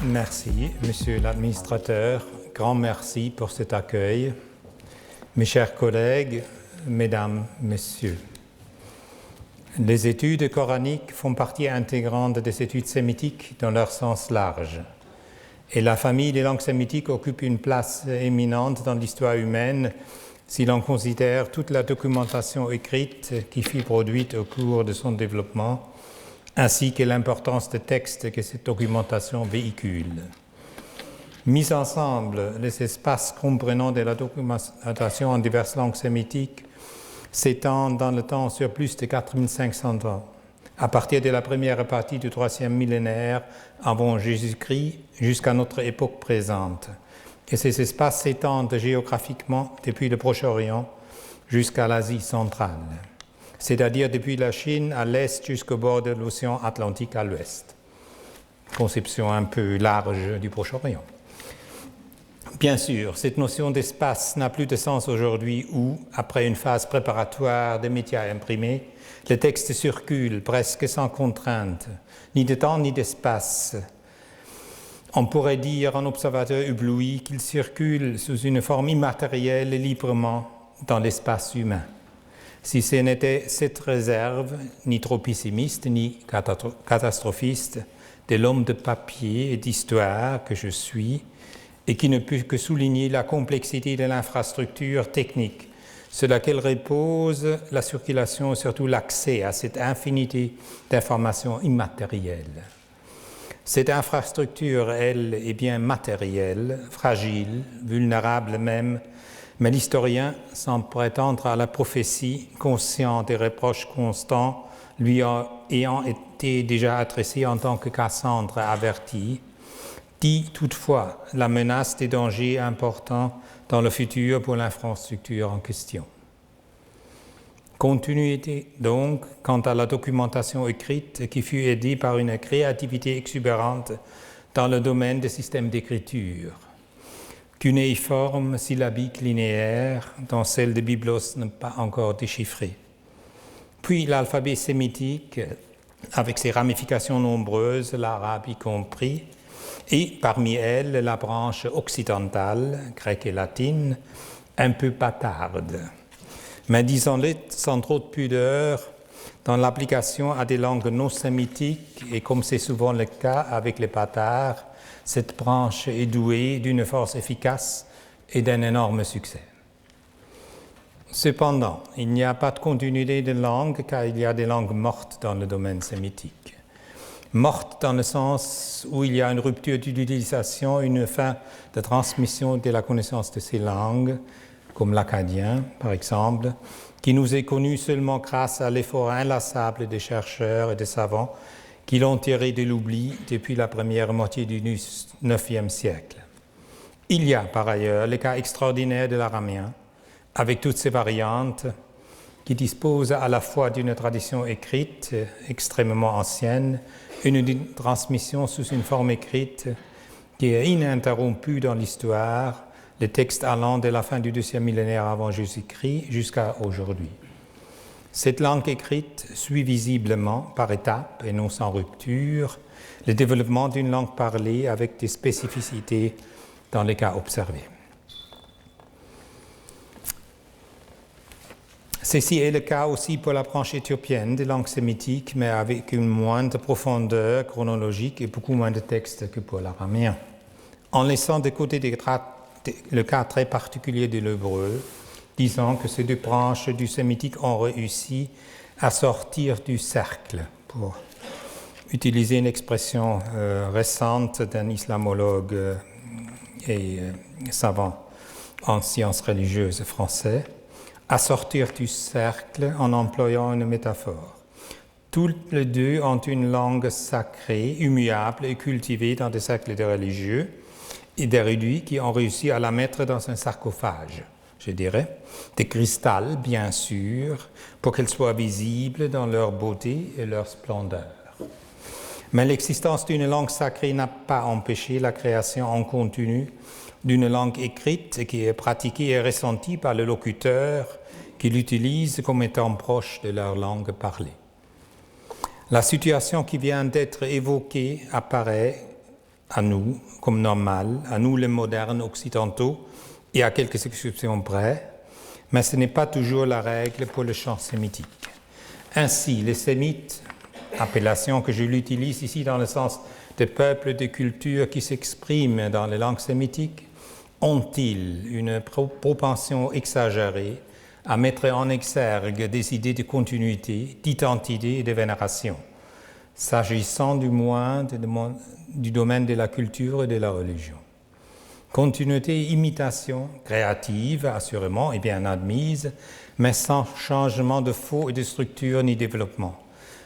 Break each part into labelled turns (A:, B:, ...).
A: Merci, Monsieur l'administrateur. Grand merci pour cet accueil. Mes chers collègues, Mesdames, Messieurs, les études coraniques font partie intégrante des études sémitiques dans leur sens large. Et la famille des langues sémitiques occupe une place éminente dans l'histoire humaine si l'on considère toute la documentation écrite qui fut produite au cours de son développement, ainsi que l'importance des textes que cette documentation véhicule. Mis ensemble, les espaces comprenant de la documentation en diverses langues sémitiques s'étendent dans le temps sur plus de 4500 ans, à partir de la première partie du 3e millénaire avant Jésus-Christ jusqu'à notre époque présente. Et ces espaces s'étendent géographiquement depuis le Proche-Orient jusqu'à l'Asie centrale, c'est-à-dire depuis la Chine à l'est jusqu'au bord de l'océan Atlantique à l'ouest. Conception un peu large du Proche-Orient. Bien sûr, cette notion d'espace n'a plus de sens aujourd'hui où, après une phase préparatoire des médias imprimés, le texte circule presque sans contrainte, ni de temps ni d'espace. On pourrait dire en observateur ébloui qu'il circule sous une forme immatérielle et librement dans l'espace humain. Si ce n'était cette réserve, ni trop pessimiste, ni catastrophiste, de l'homme de papier et d'histoire que je suis, et qui ne peut que souligner la complexité de l'infrastructure technique sur laquelle repose la circulation et surtout l'accès à cette infinité d'informations immatérielles. Cette infrastructure, elle, est bien matérielle, fragile, vulnérable même, mais l'historien, sans prétendre à la prophétie, conscient des reproches constants, lui ayant été déjà adressés en tant que Cassandre averti, dit toutefois la menace des dangers importants dans le futur pour l'infrastructure en question. Continuité donc quant à la documentation écrite qui fut aidée par une créativité exubérante dans le domaine des systèmes d'écriture. Cunéiforme, syllabique, linéaire, dont celle de Byblos n'est pas encore déchiffrée. Puis l'alphabet sémitique, avec ses ramifications nombreuses, l'arabe y compris, et parmi elles la branche occidentale, grecque et latine, un peu bâtarde. Mais disons-le sans trop de pudeur, dans l'application à des langues non sémitiques, et comme c'est souvent le cas avec les bâtards, cette branche est douée d'une force efficace et d'un énorme succès. Cependant, il n'y a pas de continuité de langue car il y a des langues mortes dans le domaine sémitique. Mortes dans le sens où il y a une rupture d'utilisation, une fin de transmission de la connaissance de ces langues, comme l'acadien par exemple, qui nous est connu seulement grâce à l'effort inlassable des chercheurs et des savants qui l'ont tiré de l'oubli depuis la première moitié du IXe siècle. Il y a par ailleurs le cas extraordinaire de l'araméen, avec toutes ses variantes, qui dispose à la fois d'une tradition écrite extrêmement ancienne, une transmission sous une forme écrite qui est ininterrompue dans l'histoire, les textes allant de la fin du 2e millénaire avant Jésus-Christ jusqu'à aujourd'hui. Cette langue écrite suit visiblement, par étapes et non sans rupture, le développement d'une langue parlée avec des spécificités dans les cas observés. Ceci est le cas aussi pour la branche éthiopienne des langues sémitiques, mais avec une moindre profondeur chronologique et beaucoup moins de textes que pour l'araméen. En laissant de côté le cas très particulier de l'hébreu, disons que ces deux branches du sémitique ont réussi à sortir du cercle, pour utiliser une expression récente d'un islamologue et savant en sciences religieuses français, à sortir du cercle en employant une métaphore. Tous les deux ont une langue sacrée, immuable et cultivée dans des cercles de religieux et d'érudits qui ont réussi à la mettre dans un sarcophage, je dirais, de cristal bien sûr, pour qu'elle soit visible dans leur beauté et leur splendeur. Mais l'existence d'une langue sacrée n'a pas empêché la création en continu d'une langue écrite qui est pratiquée et ressentie par le locuteur qui l'utilise comme étant proche de leur langue parlée. La situation qui vient d'être évoquée apparaît à nous, comme normal, à nous les modernes occidentaux, et à quelques exceptions près, mais ce n'est pas toujours la règle pour le champ sémitique. Ainsi, les sémites, appellation que je l'utilise ici dans le sens des peuples de culture qui s'expriment dans les langues sémitiques, ont-ils une propension exagérée à mettre en exergue des idées de continuité, d'identité et de vénération, s'agissant du moins du domaine de la culture et de la religion. Continuité et imitation, créative assurément et bien admise, mais sans changement de fond et de structure ni développement.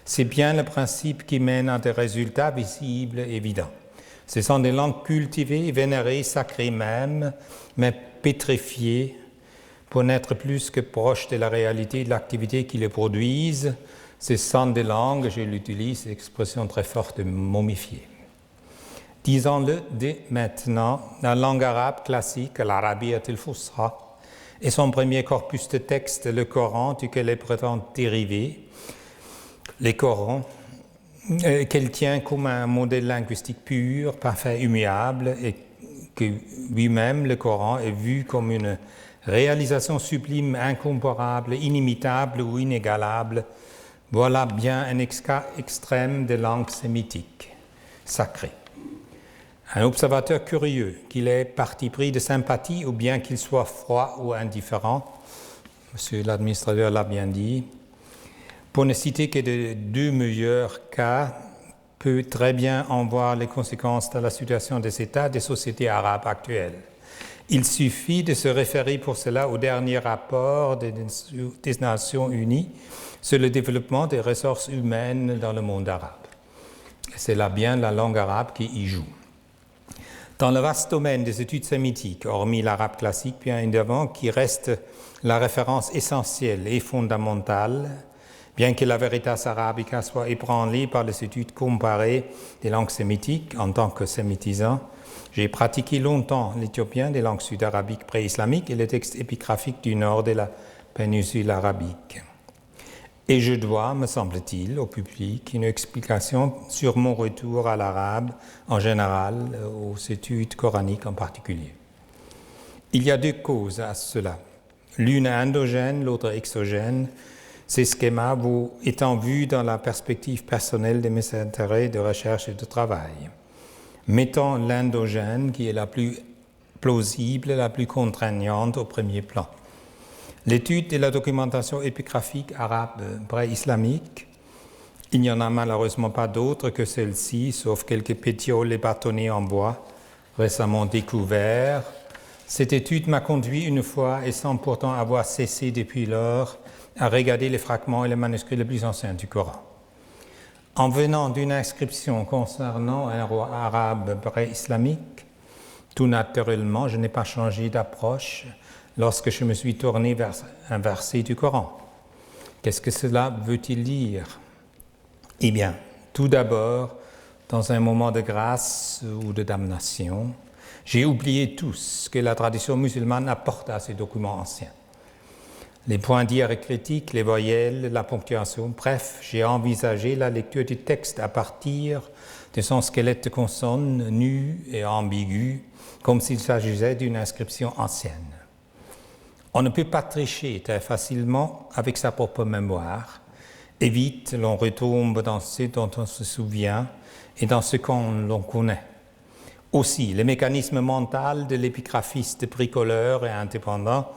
A: C'est bien le principe qui mène à des résultats visibles et évidents. Ce sont des langues cultivées, vénérées, sacrées même, mais pétrifiées pour n'être plus que proches de la réalité et de l'activité qui les produisent. Ce sont des langues, je l'utilise, expression très forte, momifiées. Disons-le dès maintenant, la langue arabe classique, l'Arabiyat al-Fusha, et son premier corpus de textes, le Coran, duquel elle prétend dériver, les Corans, qu'elle tient comme un modèle linguistique pur, parfait, immuable, et que lui-même, le Coran, est vu comme une réalisation sublime, incomparable, inimitable ou inégalable. Voilà bien un cas extrême de langue sémitique, sacrée. Un observateur curieux, qu'il ait parti pris de sympathie ou bien qu'il soit froid ou indifférent, monsieur l'administrateur l'a bien dit, pour ne citer que de deux meilleurs cas, peut très bien en voir les conséquences de la situation des États des sociétés arabes actuelles. Il suffit de se référer pour cela au dernier rapport des Nations Unies sur le développement des ressources humaines dans le monde arabe. C'est là bien la langue arabe qui y joue. Dans le vaste domaine des études sémitiques, hormis l'arabe classique bien évidemment, qui reste la référence essentielle et fondamentale, bien que la Veritas Arabica soit ébranlée par les études comparées des langues sémitiques en tant que sémitisant, j'ai pratiqué longtemps l'éthiopien des langues sud-arabiques pré-islamiques et les textes épigraphiques du nord de la péninsule arabique. Et je dois, me semble-t-il, au public une explication sur mon retour à l'arabe en général, aux études coraniques en particulier. Il y a deux causes à cela. L'une endogène, l'autre exogène. Ces schémas étant vus dans la perspective personnelle de mes intérêts de recherche et de travail. Mettons l'endogène, qui est la plus plausible, la plus contraignante au premier plan. L'étude de la documentation épigraphique arabe pré-islamique, il n'y en a malheureusement pas d'autres que celle-ci, sauf quelques pétioles et bâtonnets en bois récemment découverts. Cette étude m'a conduit une fois, et sans pourtant avoir cessé depuis lors, à regarder les fragments et les manuscrits les plus anciens du Coran. En venant d'une inscription concernant un roi arabe pré-islamique, tout naturellement, je n'ai pas changé d'approche lorsque je me suis tourné vers un verset du Coran. Qu'est-ce que cela veut-il dire? Eh bien, tout d'abord, dans un moment de grâce ou de damnation, j'ai oublié tout ce que la tradition musulmane apporte à ces documents anciens. Les points diacritiques, les voyelles, la ponctuation, bref, j'ai envisagé la lecture du texte à partir de son squelette de consonnes nu et ambigu, comme s'il s'agissait d'une inscription ancienne. On ne peut pas tricher très facilement avec sa propre mémoire, et vite l'on retombe dans ce dont on se souvient et dans ce qu'on connaît. Aussi, le mécanisme mental de l'épigraphiste bricoleur et indépendant,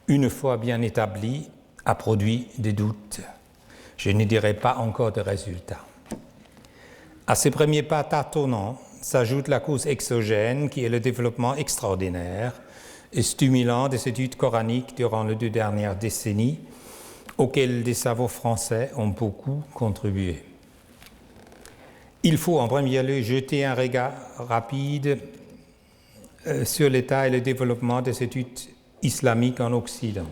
A: une fois bien établi, a produit des doutes. Je ne dirai pas encore de résultats. À ces premiers pas tâtonnants s'ajoute la cause exogène qui est le développement extraordinaire et stimulant des études coraniques durant les 2 dernières décennies, auxquelles des cerveaux français ont beaucoup contribué. Il faut en premier lieu jeter un regard rapide sur l'état et le développement des études islamiques en Occident.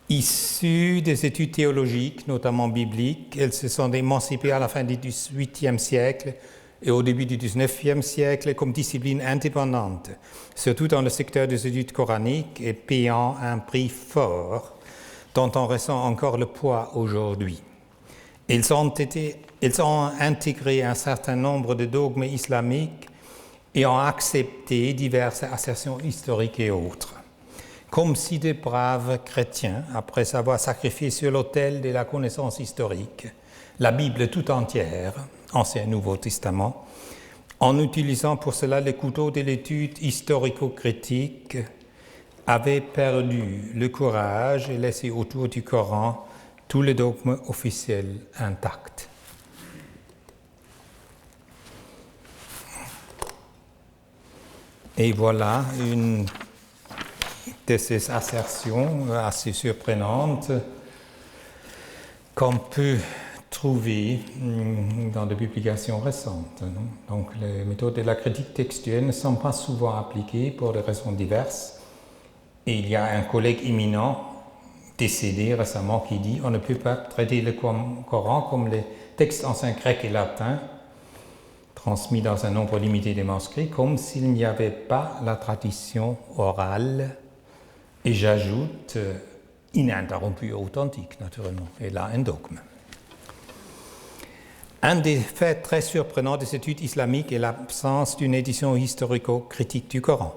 A: Issues des études théologiques, notamment bibliques, elles se sont émancipées à la fin du XVIIIe siècle et au début du XIXe siècle comme disciplines indépendantes, surtout dans le secteur des études coraniques et payant un prix fort dont on ressent encore le poids aujourd'hui. Ils ont intégré un certain nombre de dogmes islamiques et ont accepté diverses assertions historiques et autres, comme si de braves chrétiens, après avoir sacrifié sur l'autel de la connaissance historique, la Bible tout entière, Ancien et Nouveau Testament, en utilisant pour cela le couteau de l'étude historico-critique, avaient perdu le courage et laissé autour du Coran tous les dogmes officiels intacts. Et voilà une de ces assertions assez surprenantes qu'on peut trouver dans des publications récentes. Donc, les méthodes de la critique textuelle ne sont pas souvent appliquées pour des raisons diverses. Et il y a un collègue éminent décédé récemment qui dit « On ne peut pas traiter le Coran comme les textes anciens grecs et latins transmis dans un nombre limité de manuscrits, comme s'il n'y avait pas la tradition orale, et j'ajoute ininterrompue et authentique, naturellement, et là un dogme. » Un des faits très surprenants des études islamiques est l'absence d'une édition historico-critique du Coran.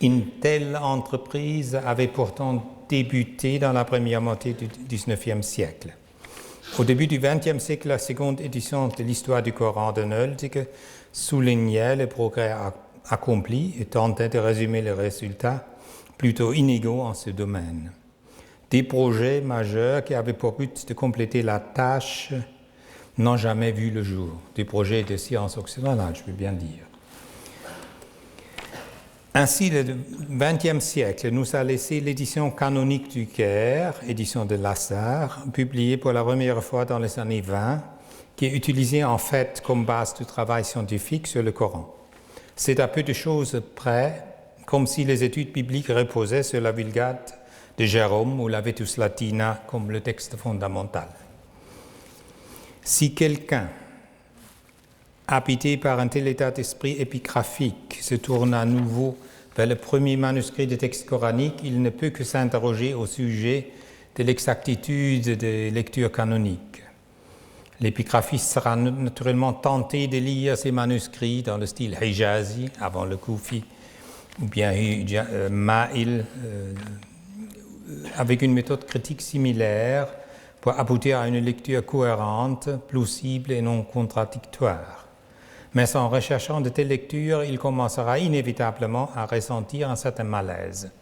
A: Une telle entreprise avait pourtant débuté dans la première moitié du XIXe siècle. Au début du XXe siècle, la seconde édition de l'histoire du Coran de Nöldeke soulignait les progrès accomplis et tentait de résumer les résultats plutôt inégaux en ce domaine. Des projets majeurs qui avaient pour but de compléter la tâche n'ont jamais vu le jour. Des projets de sciences occidentales, je peux bien dire. Ainsi, le XXe siècle nous a laissé l'édition canonique du Caire, édition de Lasar, publiée pour la première fois dans les années 20, qui est utilisée en fait comme base du travail scientifique sur le Coran. C'est à peu de choses près, comme si les études bibliques reposaient sur la Vulgate de Jérôme ou la Vetus Latina comme le texte fondamental. Si quelqu'un, habité par un tel état d'esprit épigraphique, se tourne à nouveau vers le premier manuscrit des textes coraniques, il ne peut que s'interroger au sujet de l'exactitude des lectures canoniques. L'épigraphiste sera naturellement tenté de lire ces manuscrits dans le style Hijazi, avant le Koufi, ou bien Ma'il, avec une méthode critique similaire pour aboutir à une lecture cohérente, plausible et non contradictoire. Mais en recherchant de telles lectures, il commencera inévitablement à ressentir un certain malaise.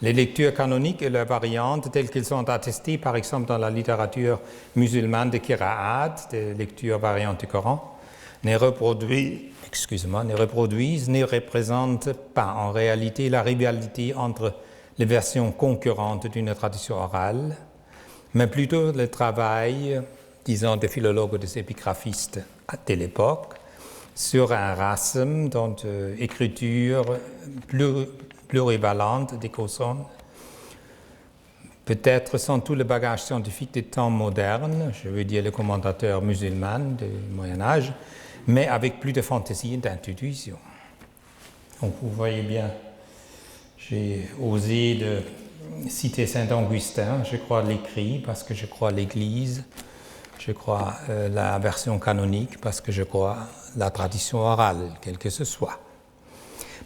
A: Les lectures canoniques et leurs variantes, telles qu'elles sont attestées par exemple dans la littérature musulmane de Qira'at, des lectures variantes du Coran, ne reproduisent, ne représentent pas en réalité la rivalité entre les versions concurrentes d'une tradition orale, mais plutôt le travail, disons, des philologues et des épigraphistes de l'époque, sur un rasem dont écriture plurivalente des consonnes, peut-être sans tout le bagage scientifique des temps modernes, je veux dire les commentateurs musulmans du Moyen-Âge, mais avec plus de fantaisie et d'intuition. Donc vous voyez bien, j'ai osé de citer Saint-Augustin, je crois l'écrit parce que je crois l'Église, je crois la version canonique parce que je crois la tradition orale, quelle que ce soit.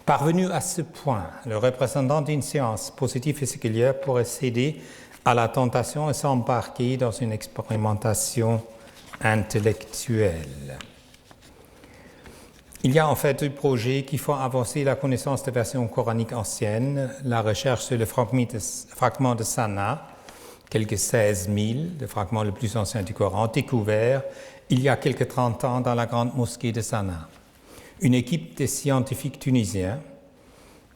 A: Parvenu à ce point, le représentant d'une science positive et séculière pourrait céder à la tentation et s'embarquer dans une expérimentation intellectuelle. Il y a en fait deux projets qui font avancer la connaissance des versions coraniques anciennes, la recherche sur le fragment de Sanaa, quelques 16 000, le fragment le plus ancien du Coran, découvert il y a quelques 30 ans dans la grande mosquée de Sanaa. Une équipe de scientifiques tunisiens,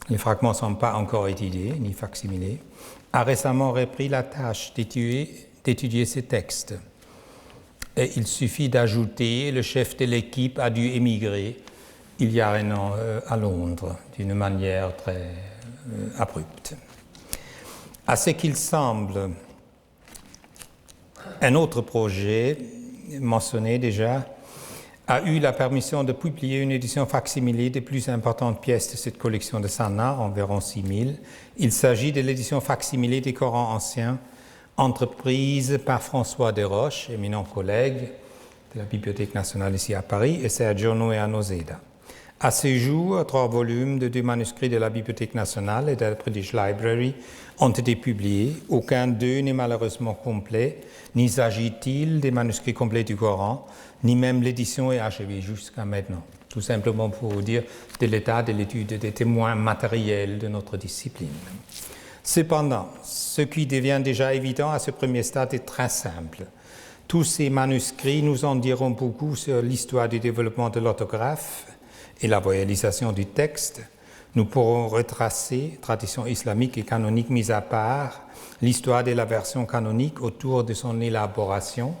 A: les fragments ne sont pas encore étudiés ni facsimilés, a récemment repris la tâche d'étudier ces textes. Et il suffit d'ajouter, le chef de l'équipe a dû émigrer il y a un an à Londres, d'une manière très abrupte. À ce qu'il semble, un autre projet, mentionné déjà, a eu la permission de publier une édition facsimilée des plus importantes pièces de cette collection de Sanaa, environ 6 000. Il s'agit de l'édition facsimilée des Corans anciens entreprise par François Desroches, éminent collègue de la Bibliothèque nationale ici à Paris, et Sergio Noé Noceda. À ce jour, 3 volumes de 2 manuscrits de la Bibliothèque nationale et de la British Library ont été publiés. Aucun d'eux n'est malheureusement complet, ni s'agit-il des manuscrits complets du Coran, ni même l'édition est achevée jusqu'à maintenant. Tout simplement pour vous dire de l'état de l'étude des témoins matériels de notre discipline. Cependant, ce qui devient déjà évident à ce premier stade est très simple. Tous ces manuscrits nous en diront beaucoup sur l'histoire du développement de l'orthographe et la voyalisation du texte. Nous pourrons retracer, tradition islamique et canonique mise à part, l'histoire de la version canonique autour de son élaboration,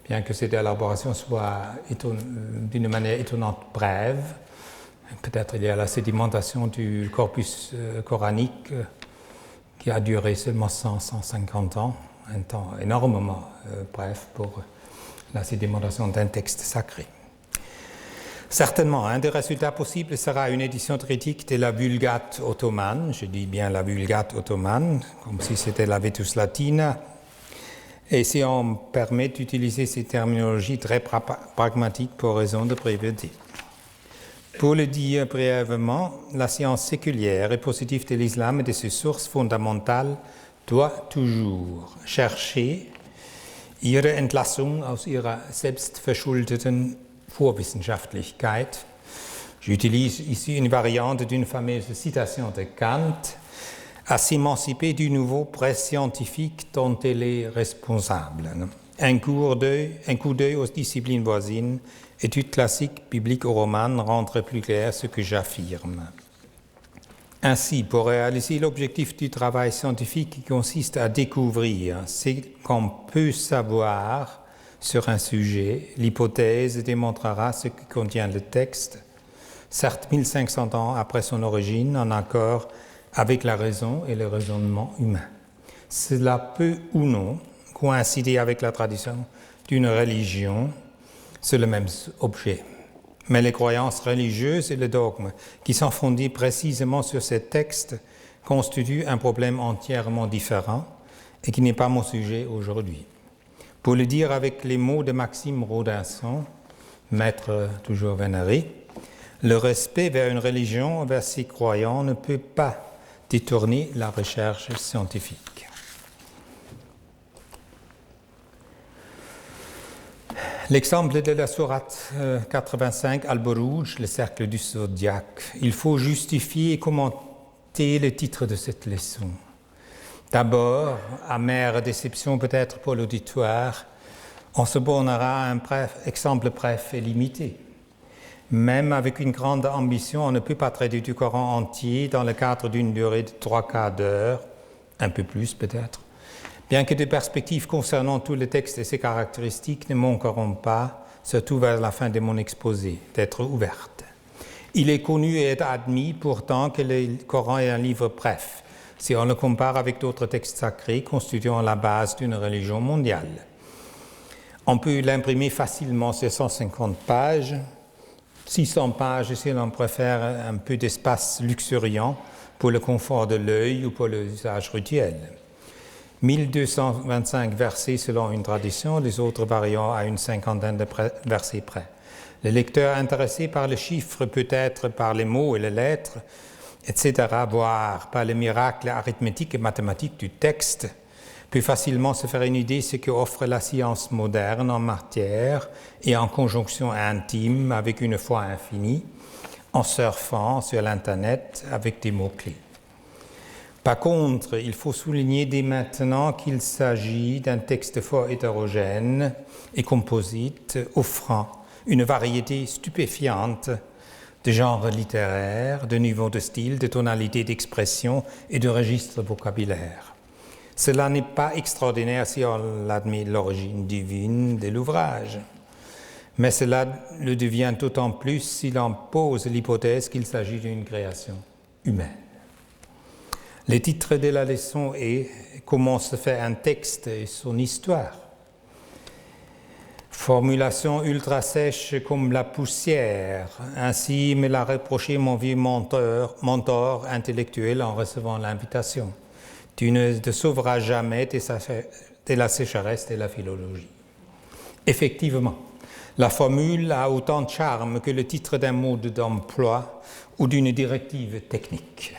A: bien que cette élaboration soit d'une manière étonnante brève. Peut-être il y a la sédimentation du corpus coranique qui a duré seulement 150 ans, un temps énormément bref pour la sédimentation d'un texte sacré. Certainement, un des résultats possibles sera une édition critique de la Vulgate ottomane, je dis bien la Vulgate ottomane, comme si c'était la Vetus Latina, et si on permet d'utiliser ces terminologies très pragmatiques pour raison de brèveté. Pour le dire brièvement, la science séculière et positive de l'islam et de ses sources fondamentales doit toujours chercher ihre Entlassung aus ihrer selbstverschuldeten Vorwissenschaftlichkeit. J'utilise ici une variante d'une fameuse citation de Kant, à s'émanciper du nouveau pré-scientifique dont elle est responsable. Un coup d'œil aux disciplines voisines, études classiques, bibliques ou romanes rendrait plus clair ce que j'affirme. Ainsi, pour réaliser l'objectif du travail scientifique qui consiste à découvrir ce qu'on peut savoir sur un sujet, l'hypothèse démontrera ce que contient le texte, certes 1500 ans après son origine, en accord avec la raison et le raisonnement humain. Cela peut ou non coïncider avec la tradition d'une religion sur le même objet. Mais les croyances religieuses et le dogme qui sont fondés précisément sur ces textes constituent un problème entièrement différent et qui n'est pas mon sujet aujourd'hui. Pour le dire avec les mots de Maxime Rodinson, maître toujours vénéré, le respect vers une religion, vers ses croyants, ne peut pas détourner la recherche scientifique. L'exemple de la sourate 85, Al-Buruj, le cercle du zodiaque. Il faut justifier et commenter le titre de cette leçon. D'abord, amère déception peut-être pour l'auditoire, on se bornera à un exemple bref et limité. Même avec une grande ambition, on ne peut pas traiter du Coran entier dans le cadre d'une durée de 3/4 d'heure, un peu plus peut-être, bien que des perspectives concernant tous les textes et ses caractéristiques ne manqueront pas, surtout vers la fin de mon exposé, d'être ouvertes. Il est connu et admis pourtant que le Coran est un livre bref, si on le compare avec d'autres textes sacrés constituant la base d'une religion mondiale. On peut l'imprimer facilement sur 150 pages, 600 pages si l'on préfère un peu d'espace luxuriant pour le confort de l'œil ou pour l'usage rituel. 1225 versets selon une tradition, les autres variant à une cinquantaine de versets près. Le lecteur intéressé par le chiffre, peut-être par les mots et les lettres, etc., voire par le miracle arithmétique et mathématique du texte, peut facilement se faire une idée de ce qu'offre la science moderne en matière et en conjonction intime avec une foi infinie, en surfant sur l'Internet avec des mots-clés. Par contre, il faut souligner dès maintenant qu'il s'agit d'un texte fort hétérogène et composite, offrant une variété stupéfiante de genres littéraires, de niveaux de style, de tonalités d'expression et de registres vocabulaires. Cela n'est pas extraordinaire si on admet l'origine divine de l'ouvrage, mais cela le devient d'autant plus si l'on pose l'hypothèse qu'il s'agit d'une création humaine. Le titre de la leçon est « Comment se fait un texte et son histoire ?» Formulation ultra sèche comme la poussière, ainsi me l'a reproché mon vieux mentor intellectuel en recevant l'invitation. Tu ne te sauveras jamais de la sécheresse de la philologie. Effectivement, la formule a autant de charme que le titre d'un mode d'emploi ou d'une directive technique.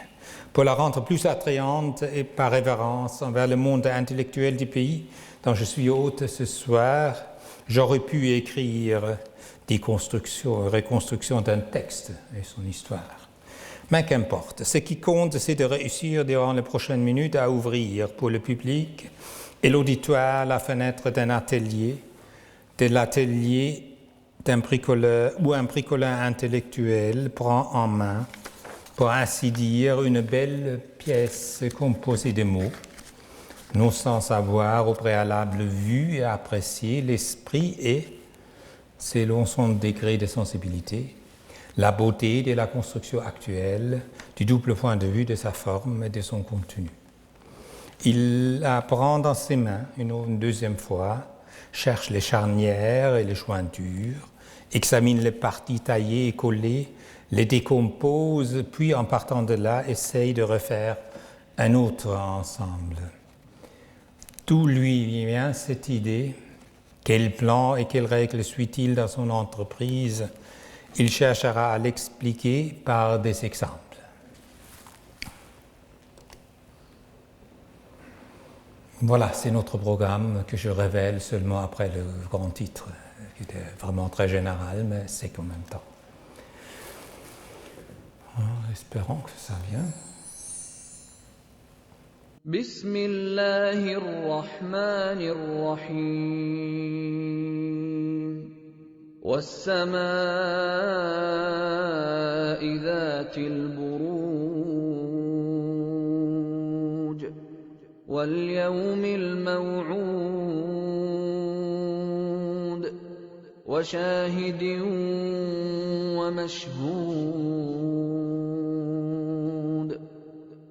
A: Pour la rendre plus attrayante et par révérence envers le monde intellectuel du pays dont je suis hôte ce soir, j'aurais pu écrire reconstruction d'un texte et son histoire. Mais qu'importe, ce qui compte, c'est de réussir durant les prochaines minutes à ouvrir pour le public et l'auditoire la fenêtre d'un atelier, de l'atelier d'un bricoleur ou un bricoleur intellectuel prend en main, pour ainsi dire, une belle pièce composée de mots, non sans avoir au préalable vu et apprécié l'esprit et, selon son degré de sensibilité, la beauté de la construction actuelle, du double point de vue de sa forme et de son contenu. Il la prend dans ses mains une deuxième fois, cherche les charnières et les jointures, examine les parties taillées et collées, les décompose, puis en partant de là, essaye de refaire un autre ensemble. D'où lui vient cette idée? Quel plan et quelles règles suit-il dans son entreprise? Il cherchera à l'expliquer par des exemples. Voilà, c'est notre programme que je révèle seulement après le grand titre, qui était vraiment très général, mais c'est qu'en même temps. Espérons que ça vient.
B: Bismillahirrahmanirrahim. وَالسَّمَاءِ ذَاتِ الْبُرُوجِ وَالْيَوْمِ الْمَوْعُودِ وَشَاهِدٍ وَمَشْهُودٍ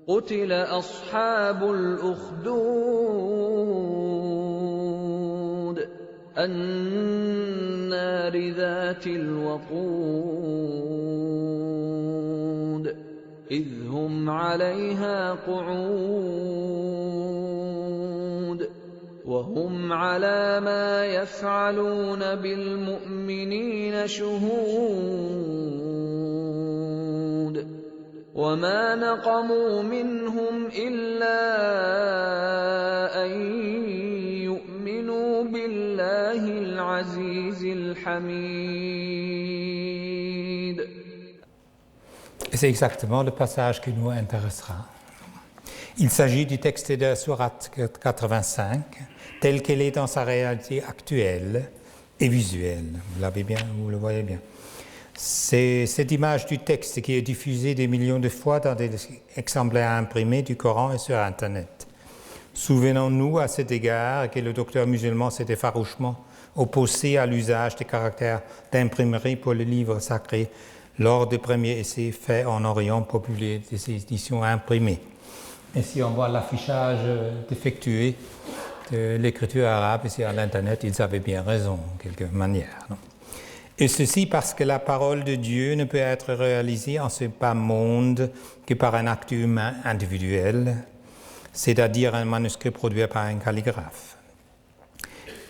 B: قُتِلَ أَصْحَابُ الْأُخْدُودِ النَّارِ ذَاتِ الْوَقُودِ إِذْ هُمْ عَلَيْهَا قُعُودٌ وَهُمْ عَلَى مَا يَفْعَلُونَ بِالْمُؤْمِنِينَ شُهُودٌ وَمَا نَقَمُوا مِنْهُمْ إِلَّا أَن يُؤْمِنُوا بِاللَّهِ الْعَزِيزِ الْحَمِيدِ.
A: Et c'est exactement le passage qui nous intéressera. Il s'agit du texte de la sourate 85, tel qu'elle est dans sa réalité actuelle et visuelle. Vous le voyez bien. C'est cette image du texte qui est diffusée des millions de fois dans des exemplaires imprimés du Coran et sur Internet. Souvenons-nous à cet égard que le docteur musulman s'était farouchement opposé à l'usage des caractères d'imprimerie pour les livres sacrés lors des premiers essais faits en Orient pour publier des éditions imprimées. Et si on voit l'affichage défectué de l'écriture arabe ici à l'Internet, ils avaient bien raison, en quelque manière. Non? Et ceci parce que la parole de Dieu ne peut être réalisée en ce bas monde que par un acte humain individuel, c'est-à-dire un manuscrit produit par un calligraphe.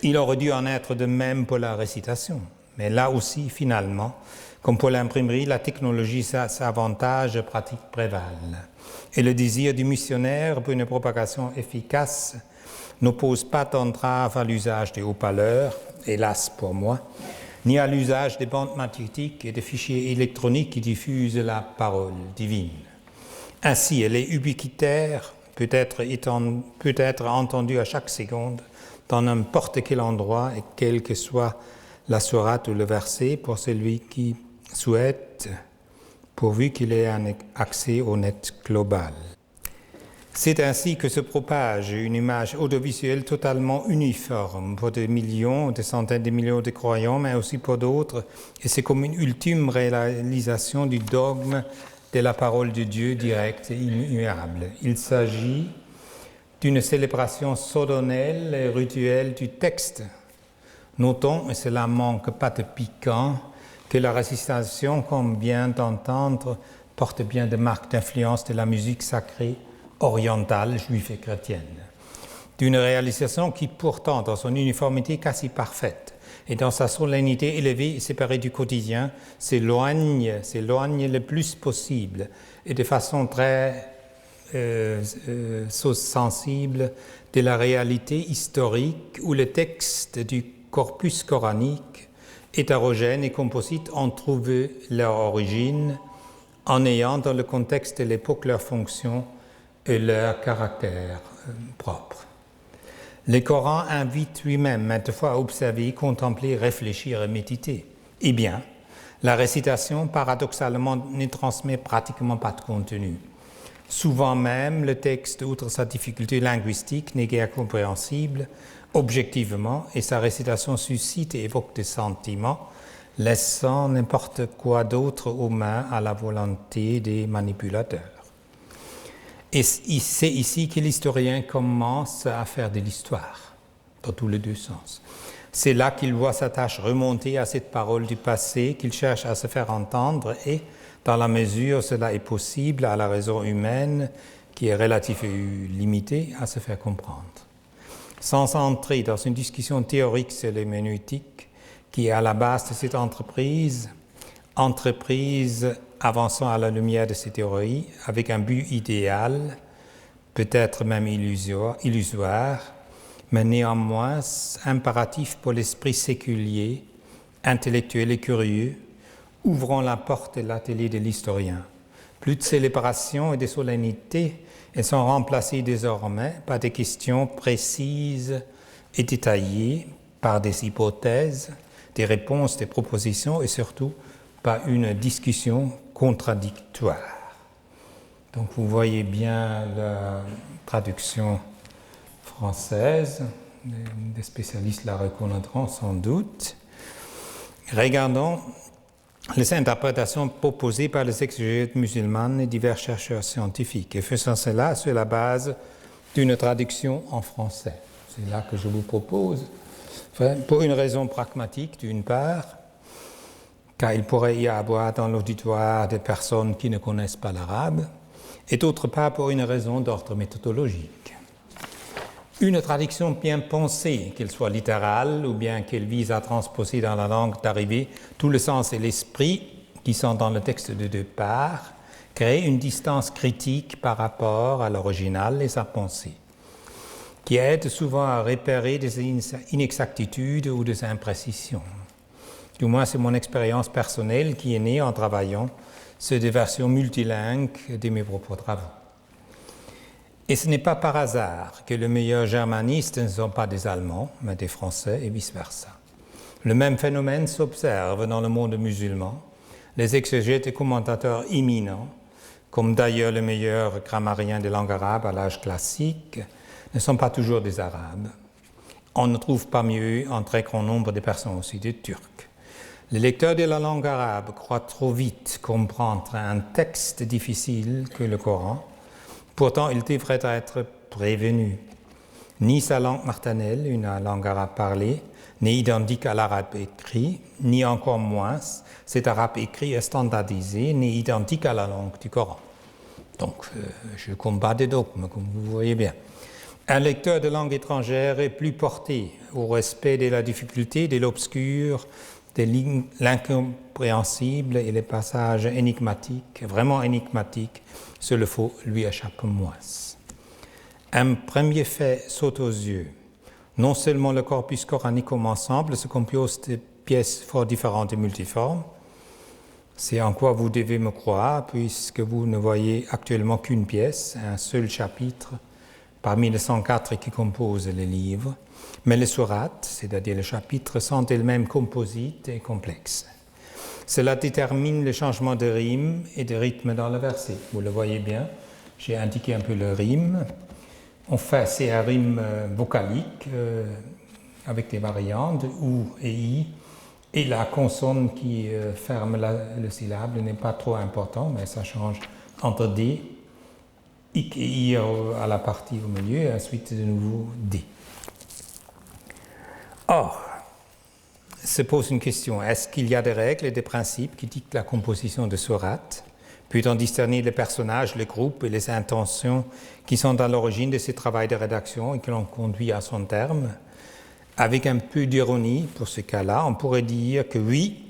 A: Il aurait dû en être de même pour la récitation, mais là aussi, finalement, comme pour l'imprimerie, la technologie, ses avantages pratiques prévalent. Et le désir du missionnaire pour une propagation efficace n'oppose pas d'entrave à l'usage des haut-parleurs, hélas pour moi, ni à l'usage des bandes magnétiques et des fichiers électroniques qui diffusent la parole divine. Ainsi, elle est ubiquitaire, peut être entendue à chaque seconde, dans n'importe quel endroit, et quelle que soit la sourate ou le verset, pour celui qui souhaite, pourvu qu'il ait un accès au net global. C'est ainsi que se propage une image audiovisuelle totalement uniforme pour des millions, des centaines de millions de croyants, mais aussi pour d'autres, et c'est comme une ultime réalisation du dogme de la parole de Dieu directe et immuable. Il s'agit d'une célébration solennelle et rituelle du texte. Notons, et cela manque pas de piquant, que la récitation, comme vient d'entendre, porte bien des marques d'influence de la musique sacrée orientale, juive et chrétienne, d'une réalisation qui pourtant, dans son uniformité quasi parfaite et dans sa solennité élevée et séparée du quotidien, s'éloigne le plus possible et de façon très sensible de la réalité historique où les textes du corpus coranique, hétérogènes et composites, ont trouvé leur origine en ayant dans le contexte de l'époque leur fonction et leur caractère propre. Le Coran invite lui-même maintes fois à observer, contempler, réfléchir et méditer. Eh bien, la récitation, paradoxalement, ne transmet pratiquement pas de contenu. Souvent même, le texte, outre sa difficulté linguistique, n'est guère compréhensible objectivement et sa récitation suscite et évoque des sentiments, laissant n'importe quoi d'autre aux mains à la volonté des manipulateurs. Et c'est ici que l'historien commence à faire de l'histoire, dans tous les deux sens. C'est là qu'il voit sa tâche remonter à cette parole du passé qu'il cherche à se faire entendre et, dans la mesure où cela est possible, à la raison humaine, qui est relative et limitée, à se faire comprendre. Sans entrer dans une discussion théorique sur l'herméneutique, qui est à la base de cette entreprise avançant à la lumière de ces théories, avec un but idéal, peut-être même illusoire, mais néanmoins impératif pour l'esprit séculier, intellectuel et curieux, ouvrant la porte de l'atelier de l'historien. Plus de célébration et de solennité, elles sont remplacées désormais par des questions précises et détaillées, par des hypothèses, des réponses, des propositions et surtout par une discussion contradictoire. Donc vous voyez bien la traduction française, des spécialistes la reconnaîtront sans doute. Regardons les interprétations proposées par les exégètes musulmanes et divers chercheurs scientifiques, et faisant cela sur la base d'une traduction en français. C'est là que je vous propose, pour une raison pragmatique d'une part, car il pourrait y avoir dans l'auditoire des personnes qui ne connaissent pas l'arabe, et d'autre part pour une raison d'ordre méthodologique. Une traduction bien pensée, qu'elle soit littérale ou bien qu'elle vise à transposer dans la langue d'arrivée tout le sens et l'esprit qui sont dans le texte de départ, crée une distance critique par rapport à l'original et sa pensée, qui aide souvent à repérer des inexactitudes ou des imprécisions. Du moins, c'est mon expérience personnelle qui est née en travaillant sur des versions multilingues de mes propres travaux. Et ce n'est pas par hasard que les meilleurs germanistes ne sont pas des Allemands, mais des Français et vice-versa. Le même phénomène s'observe dans le monde musulman. Les exégètes et commentateurs éminents, comme d'ailleurs les meilleurs grammariens de langue arabe à l'âge classique, ne sont pas toujours des Arabes. On ne trouve parmi eux un très grand nombre de personnes aussi des Turcs. Les lecteurs de la langue arabe croient trop vite comprendre un texte difficile que le Coran. Pourtant, il devrait être prévenu. Ni sa langue maternelle, une langue arabe parlée, n'est identique à l'arabe écrit, ni encore moins cet arabe écrit est standardisé, n'est identique à la langue du Coran. Donc, je combats des dogmes, comme vous voyez bien. Un lecteur de langue étrangère est plus porté au respect de la difficulté, de l'obscur, de l'incompréhensible et les passages énigmatiques, vraiment énigmatiques, ce le faut lui échappe moins. Un premier fait saute aux yeux. Non seulement le corpus coranique comme ensemble se compose de pièces fort différentes et multiformes, c'est en quoi vous devez me croire, puisque vous ne voyez actuellement qu'une pièce, un seul chapitre, parmi les 104 qui composent les livres, mais les sourates, c'est-à-dire les chapitres, sont elles-mêmes composites et complexes. Cela détermine le changement de rime et de rythme dans le verset. Vous le voyez bien, j'ai indiqué un peu le rime. En fait, c'est un rime vocalique avec des variantes, ou et i, et la consonne qui ferme le syllabe n'est pas trop important, mais ça change entre d, ik et i à la partie au milieu, et ensuite de nouveau d. Or, se pose une question, est-ce qu'il y a des règles et des principes qui dictent la composition de sourates, Peut-on discerner les personnages, les groupes et les intentions qui sont à l'origine de ce travail de rédaction et qui l'ont conduit à son terme? Avec un peu d'ironie, pour ce cas-là, on pourrait dire que oui,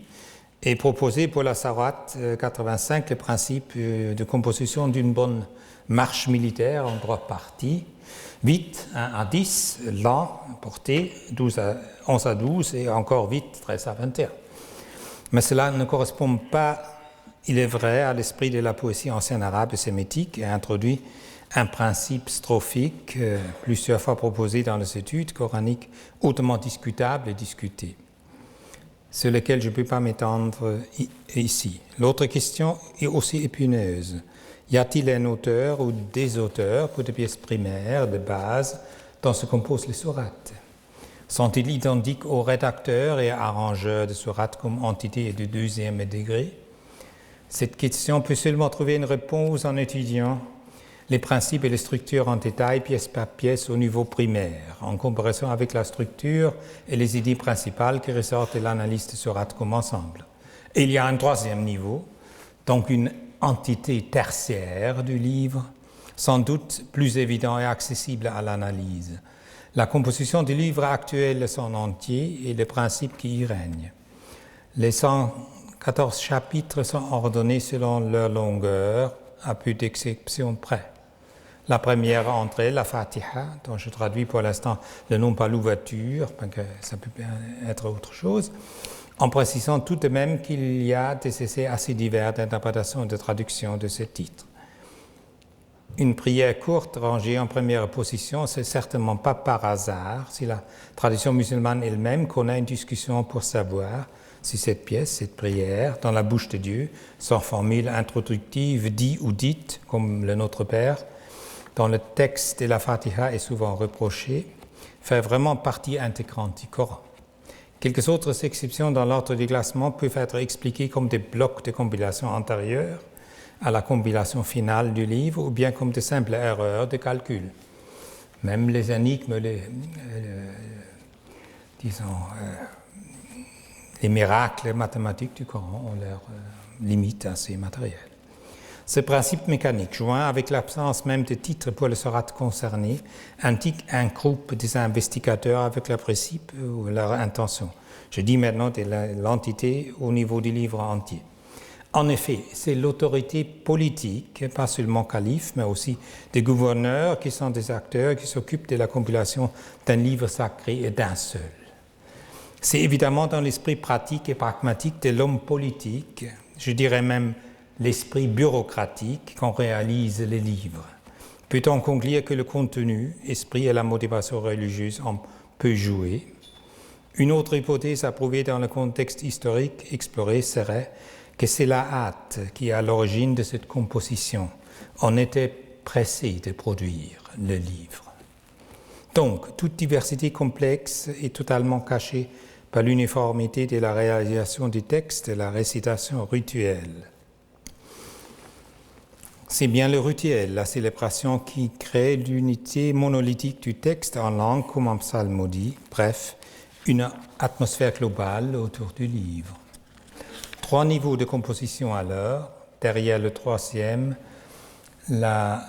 A: est proposé pour la Sourate 85 le principe de composition d'une bonne marche militaire en droit parti, vite 1 à 10, lent, porté 11 à 12 et encore vite 13 à 21. Mais cela ne correspond pas, il est vrai, à l'esprit de la poésie ancienne arabe et sémitique et introduit un principe strophique plusieurs fois proposé dans les études coraniques, hautement discutable et discuté, sur lequel je ne peux pas m'étendre ici. L'autre question est aussi épineuse. Y a-t-il un auteur ou des auteurs pour des pièces primaires, de base, dont se composent les sourates? Sont-ils identiques aux rédacteurs et arrangeurs de sourates comme entité de deuxième degré? Cette question peut seulement trouver une réponse en étudiant les principes et les structures en détail, pièce par pièce, au niveau primaire, en comparaison avec la structure et les idées principales qui ressortent de l'analyse de sourates comme ensemble. Et il y a un troisième niveau, donc une entité tertiaire du livre, sans doute plus évident et accessible à l'analyse. La composition du livre actuel son entier et les principes qui y règnent. Les 114 chapitres sont ordonnés selon leur longueur, à peu d'exceptions près. La première entrée, la Fatiha, dont je traduis pour l'instant le nom par l'ouverture, parce que ça peut être autre chose, en précisant tout de même qu'il y a des essais assez divers d'interprétation et de traduction de ce titre. Une prière courte rangée en première position, c'est certainement pas par hasard si la tradition musulmane elle-même connaît une discussion pour savoir si cette pièce, cette prière, dans la bouche de Dieu, sans formule introductive, dit ou dite, comme le Notre Père, dans le texte de la Fatiha est souvent reproché, fait vraiment partie intégrante du Coran. Quelques autres exceptions dans l'ordre du classement peuvent être expliquées comme des blocs de compilation antérieurs à la compilation finale du livre ou bien comme de simples erreurs de calcul. Même les énigmes, les miracles mathématiques du Coran ont leurs limites assez matérielles. Ce principe mécanique, joint avec l'absence même de titre pour les sourates concernées, indique un groupe des investigateurs avec leurs principes ou leurs intentions. Je dis maintenant de l'entité au niveau du livre entier. En effet, c'est l'autorité politique, pas seulement calife, mais aussi des gouverneurs qui sont des acteurs qui s'occupent de la compilation d'un livre sacré et d'un seul. C'est évidemment dans l'esprit pratique et pragmatique de l'homme politique, je dirais même l'esprit bureaucratique, qu'on réalise les livres. Peut-on conclure que le contenu, esprit et la motivation religieuse en peut jouer? Une autre hypothèse approuvée dans le contexte historique exploré serait que c'est la hâte qui est à l'origine de cette composition. On était pressé de produire le livre. Donc, toute diversité complexe est totalement cachée par l'uniformité de la réalisation du texte et la récitation rituelle. C'est bien le rituel, la célébration qui crée l'unité monolithique du texte en langue comme en psalmodie, bref, une atmosphère globale autour du livre. 3 niveaux de composition alors, derrière le troisième, la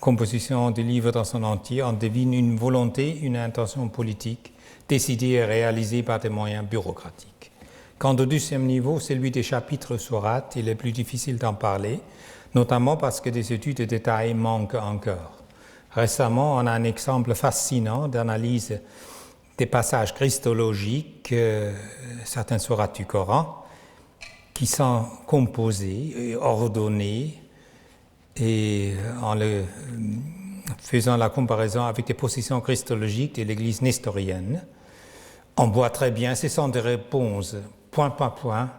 A: composition du livre dans son entier, on devine une volonté, une intention politique, décidée et réalisée par des moyens bureaucratiques. Quant au deuxième niveau, celui des chapitres sourates, il est plus difficile d'en parler, notamment parce que des études de détail manquent encore. Récemment, on a un exemple fascinant d'analyse des passages christologiques, certaines sourates du Coran, qui sont composés et ordonnés, et en faisant la comparaison avec des positions christologiques de l'Église nestorienne, on voit très bien, ce sont des réponses point par point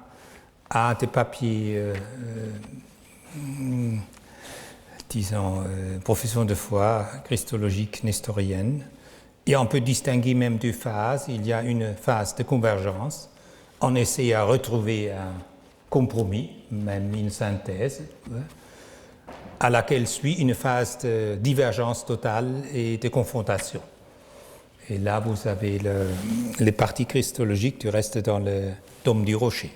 A: à des papiers profession de foi christologique nestorienne. Et on peut distinguer même 2 phases. Il y a une phase de convergence. On essaie à retrouver un compromis, même une synthèse, à laquelle suit une phase de divergence totale et de confrontation. Et là, vous avez les parties christologiques du reste dans le dôme du rocher.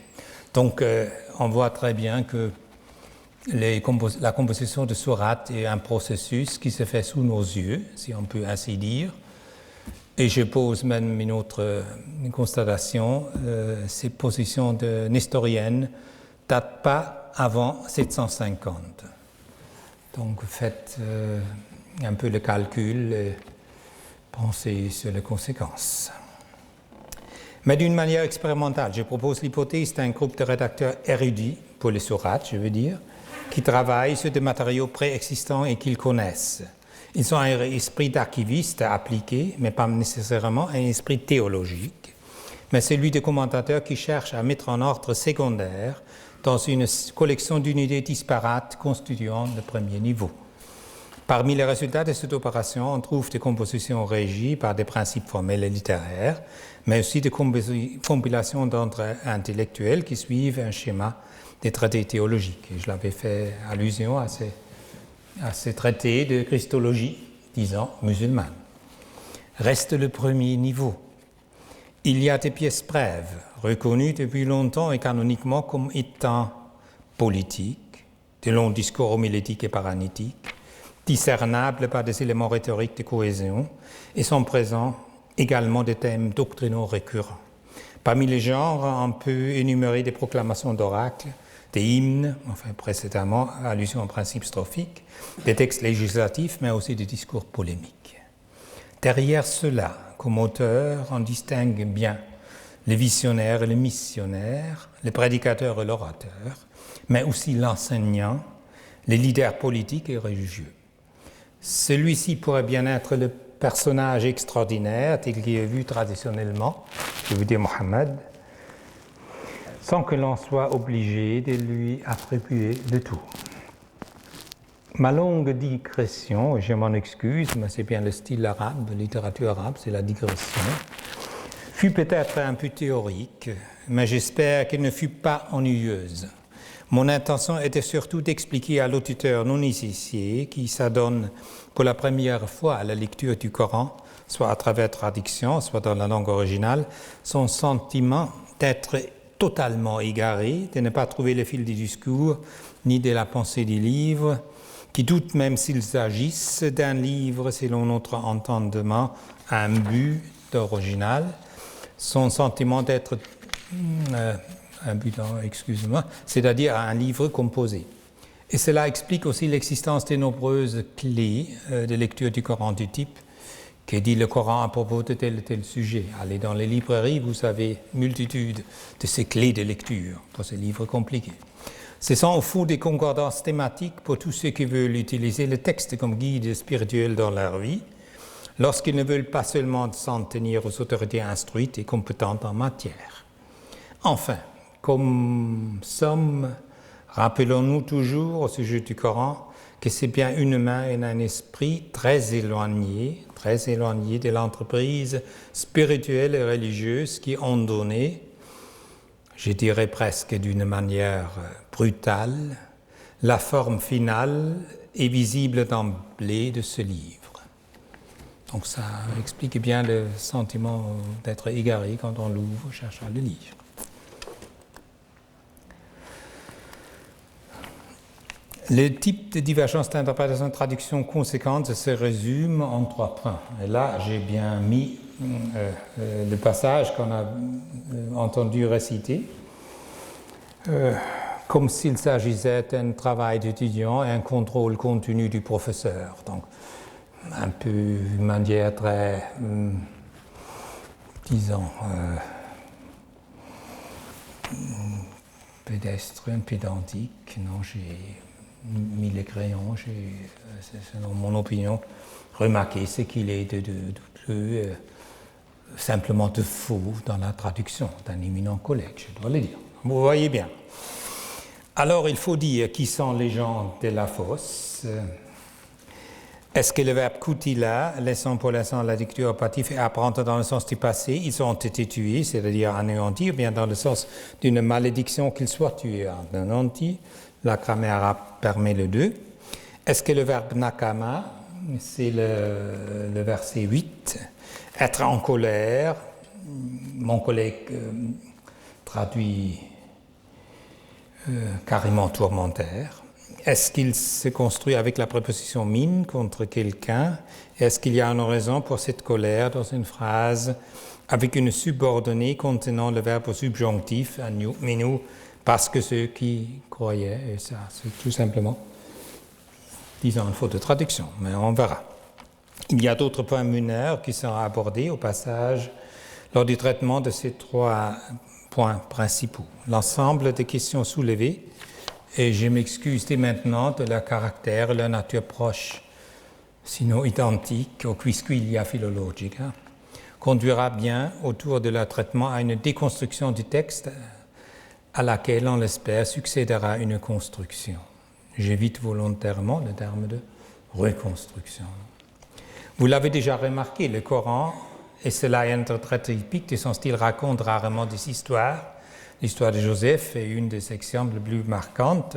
A: Donc, on voit très bien que la composition de sourates est un processus qui se fait sous nos yeux, si on peut ainsi dire. Et je pose même une autre constatation, ces positions nestoriennes ne datent pas avant 750. Donc faites un peu le calcul et pensez sur les conséquences. Mais d'une manière expérimentale, je propose l'hypothèse d'un groupe de rédacteurs érudits, pour les sourates, je veux dire, qui travaillent sur des matériaux préexistants et qu'ils connaissent. Ils ont un esprit d'archiviste appliqué, mais pas nécessairement un esprit théologique, mais celui de commentateurs qui cherchent à mettre en ordre secondaire dans une collection d'unités disparates constituant le premier niveau. Parmi les résultats de cette opération, on trouve des compositions régies par des principes formels et littéraires, mais aussi des compilations d'ordre intellectuel qui suivent un schéma des traités théologiques. Et je l'avais fait allusion à ces traités de christologie, disons, musulmane. Reste le premier niveau. Il y a des pièces brèves, reconnues depuis longtemps et canoniquement comme étant politiques, de longs discours homilétiques et paranétiques, discernables par des éléments rhétoriques de cohésion, et sont présents également des thèmes doctrinaux récurrents. Parmi les genres, on peut énumérer des proclamations d'oracles, des hymnes, enfin précédemment, allusion au principe strophique, des textes législatifs, mais aussi des discours polémiques. Derrière cela, comme auteur, on distingue bien le visionnaire et le missionnaire, le prédicateur et l'orateur, mais aussi l'enseignant, les leaders politiques et religieux. Celui-ci pourrait bien être le personnage extraordinaire tel qu'il est vu traditionnellement, je veux dire Mohammed, sans que l'on soit obligé de lui attribuer le tout. Ma longue digression, et je m'en excuse, mais c'est bien le style arabe, la littérature arabe, c'est la digression, fut peut-être un peu théorique, mais j'espère qu'elle ne fut pas ennuyeuse. Mon intention était surtout d'expliquer à l'auditeur non initié qui s'adonne pour la première fois à la lecture du Coran, soit à travers traduction, soit dans la langue originale, son sentiment d'être totalement égaré, de ne pas trouver le fil du discours, ni de la pensée du livre, qui doute même s'il s'agisse d'un livre selon notre entendement, un but d'original, son sentiment d'être c'est-à-dire un livre composé. Et cela explique aussi l'existence de nombreuses clés de lecture du Coran du type que dit le Coran à propos de tel et tel sujet. Allez dans les librairies, vous avez multitude de ces clés de lecture pour ces livres compliqués. Ce sont au fond des concordances thématiques pour tous ceux qui veulent utiliser le texte comme guide spirituel dans leur vie, lorsqu'ils ne veulent pas seulement s'en tenir aux autorités instruites et compétentes en matière. Enfin, comme somme, rappelons-nous toujours au sujet du Coran que c'est bien une main et un esprit très éloignés de l'entreprise spirituelle et religieuse qui ont donné, je dirais presque d'une manière brutale, la forme finale et visible d'emblée de ce livre. Donc ça explique bien le sentiment d'être égaré quand on l'ouvre, cherche à le lire. Le type de divergence d'interprétation et de traduction conséquente se résume en 3 points. Et là, j'ai bien mis le passage qu'on a entendu réciter, comme s'il s'agissait d'un travail d'étudiant et un contrôle continu du professeur. Donc, un peu une manière très, pédestre, pédantique. Non, j'ai mis les crayons, selon mon opinion, remarqué ce qu'il est de plus simplement de faux dans la traduction d'un éminent collègue, je dois le dire. Vous voyez bien. Alors, il faut dire qui sont les gens de la fosse. Est-ce que le verbe kutila, laissant pour l'instant la lecture passive et apprendre dans le sens du passé, ils ont été tués, c'est-à-dire anéantis, bien dans le sens d'une malédiction qu'ils soient tués, anéantis. La grammaire arabe permet le 2. Est-ce que le verbe nakama, c'est le verset 8, être en colère, mon collègue traduit carrément tourmentaire. Est-ce qu'il se construit avec la préposition min contre quelqu'un? Est-ce qu'il y a une raison pour cette colère dans une phrase avec une subordonnée contenant le verbe subjonctif, minou, parce que ceux qui croyaient, et ça c'est tout simplement, disons, une faute de traduction, mais on verra. Il y a d'autres points mineurs qui seront abordés au passage lors du traitement de ces 3 points principaux. L'ensemble des questions soulevées, et je m'excuse dès maintenant de leur caractère, leur nature proche, sinon identique, au quisquilia philologica, conduira bien autour de leur traitement à une déconstruction du texte à laquelle, on l'espère, succédera une construction. J'évite volontairement le terme de reconstruction. Vous l'avez déjà remarqué, le Coran, et cela est très typique de son style, raconte rarement des histoires. L'histoire de Joseph est une des exemples les plus marquantes,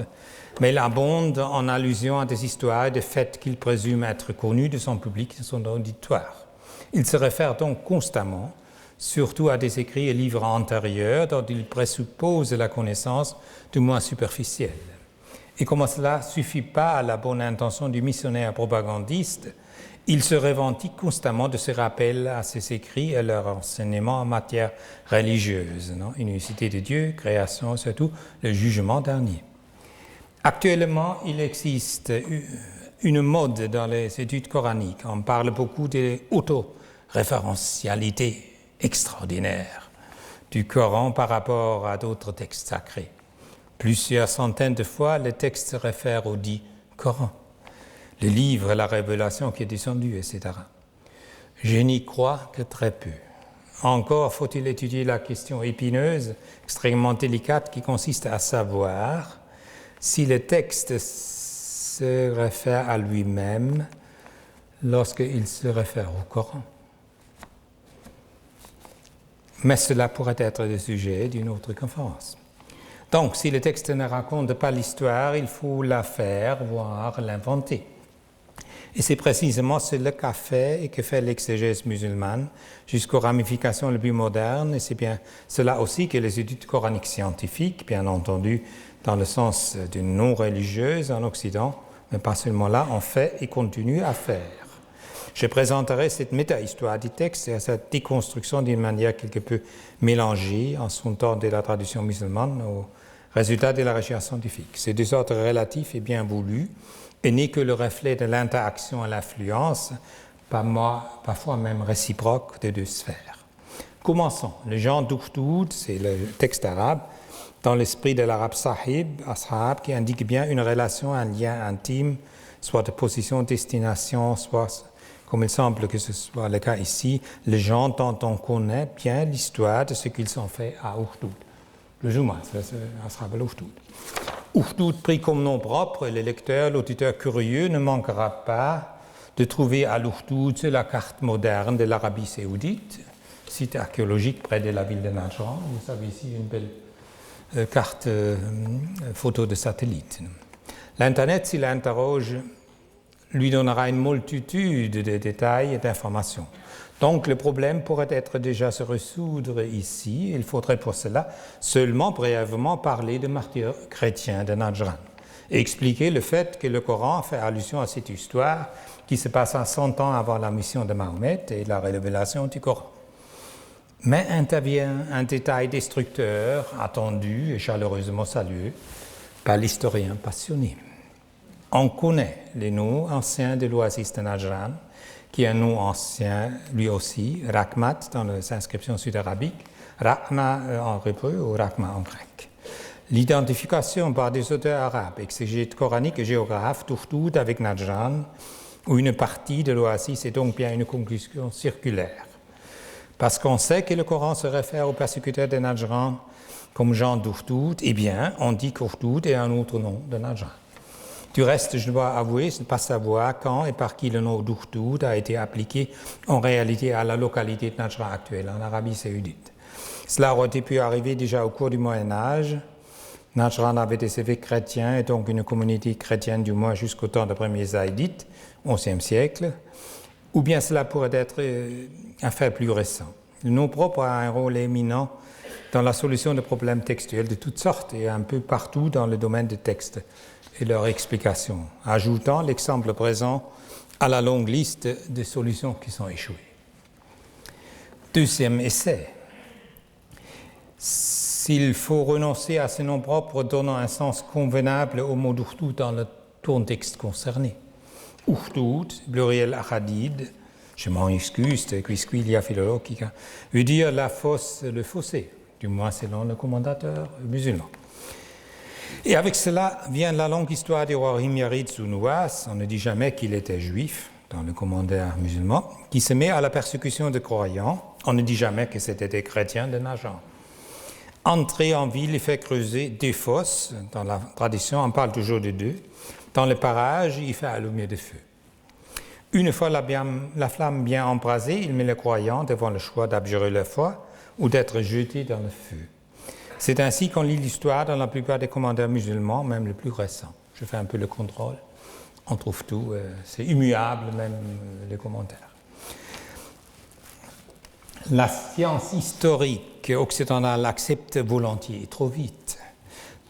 A: mais il abonde en allusion à des histoires et des faits qu'il présume être connus de son public et de son auditoire. Il se réfère donc constamment, surtout à des écrits et livres antérieurs dont il présuppose la connaissance du moins superficielle. Et comme cela ne suffit pas à la bonne intention du missionnaire propagandiste, il se revendique constamment de ses rappels à ses écrits et leurs enseignements en matière religieuse, unicité de Dieu, création, surtout le jugement dernier. Actuellement, il existe une mode dans les études coraniques. On parle beaucoup de l'auto-référentialité extraordinaire du Coran par rapport à d'autres textes sacrés. Plusieurs centaines de fois, le texte se réfère au dit Coran, le livre, la révélation qui est descendue, etc. Je n'y crois que très peu. Encore faut-il étudier la question épineuse, extrêmement délicate, qui consiste à savoir si le texte se réfère à lui-même lorsqu'il se réfère au Coran. Mais cela pourrait être le sujet d'une autre conférence. Donc, si le texte ne raconte pas l'histoire, il faut la faire, voire l'inventer. Et c'est précisément ce qu'a fait et que fait l'exégèse musulmane jusqu'aux ramifications les plus modernes, et c'est bien cela aussi que les études coraniques scientifiques, bien entendu dans le sens d'une non-religieuse en Occident, mais pas seulement là, ont fait et continuent à faire. Je présenterai cette méta-histoire du texte et sa déconstruction d'une manière quelque peu mélangée en son temps de la tradition musulmane au résultat de la recherche scientifique. Ce désordre relatif est bien voulu et n'est que le reflet de l'interaction et l'influence, parfois même réciproque, de 2 sphères. Commençons. Le genre d'Ukhdoud, c'est le texte arabe, dans l'esprit de l'arabe sahib, ashab, qui indique bien une relation, un lien intime, soit de position, destination, soit, comme il semble que ce soit le cas ici, les gens dont on connaît bien l'histoire de ce qu'ils ont fait à Ukhdoud. Le Juma, c'est ashab al-Ukhdoud. Ukhdoud pris comme nom propre, le lecteur, l'auditeur curieux ne manquera pas de trouver à l'Ukhdoud la carte moderne de l'Arabie saoudite, site archéologique près de la ville de Najran. Vous avez ici une belle carte photo de satellite. L'Internet, s'il l'interroge, lui donnera une multitude de détails et d'informations. Donc le problème pourrait être déjà se résoudre ici. Il faudrait pour cela seulement brièvement parler de martyrs chrétiens de Najran et expliquer le fait que le Coran fait allusion à cette histoire qui se passe 100 ans avant la mission de Mahomet et la révélation du Coran. Mais intervient un détail destructeur, attendu et chaleureusement salué par l'historien passionné. On connaît les noms anciens de l'oasis de Najran, qui est un nom ancien, lui aussi, Rakhmat dans les inscriptions sud-arabiques, Rahma en hébreu ou Rahma en grec. L'identification par des auteurs arabes, exégètes coraniques et géographes d'Ukhdoud avec Najran, ou une partie de l'oasis, est donc bien une conclusion circulaire. Parce qu'on sait que le Coran se réfère aux persécuteurs de Najran comme gens d'Ukhdoud, eh bien, on dit qu'Ukhdoud est un autre nom de Najran. Du reste, je dois avouer ne pas savoir quand et par qui le nom d'Ukhdoud a été appliqué en réalité à la localité de Najran actuelle, en Arabie saoudite. Cela aurait pu arriver déjà au cours du Moyen-Âge. Najran avait des évêques chrétiens et donc une communauté chrétienne du moins jusqu'au temps des premiers Zaïdites, 11e siècle, ou bien cela pourrait être un fait plus récent. Le nom propre a un rôle éminent dans la solution de problèmes textuels de toutes sortes et un peu partout dans le domaine des textes et leur explication, ajoutant l'exemple présent à la longue liste de solutions qui sont échouées. Deuxième essai. S'il faut renoncer à ce nom propre donnant un sens convenable au mot d'Uhdud dans le contexte concerné. Uhdud, pluriel achadid, je m'en excuse, quisquilia philologica, veut dire la fosse, le fossé, du moins selon le commentateur musulman. Et avec cela vient la longue histoire du roi Himyarid Sounouas, on ne dit jamais qu'il était juif dans le commentaire musulman, qui se met à la persécution des croyants, on ne dit jamais que c'était des chrétiens de Najran. Entré en ville, il fait creuser des fosses, dans la tradition on parle toujours de deux, dans le parage, il fait allumer des feux. Une fois la flamme bien embrasée, il met les croyants devant le choix d'abjurer leur foi ou d'être jetés dans le feu. C'est ainsi qu'on lit l'histoire dans la plupart des commentaires musulmans, même les plus récents. Je fais un peu le contrôle, on trouve tout, c'est immuable même les commentaires. La science historique occidentale accepte volontiers trop vite.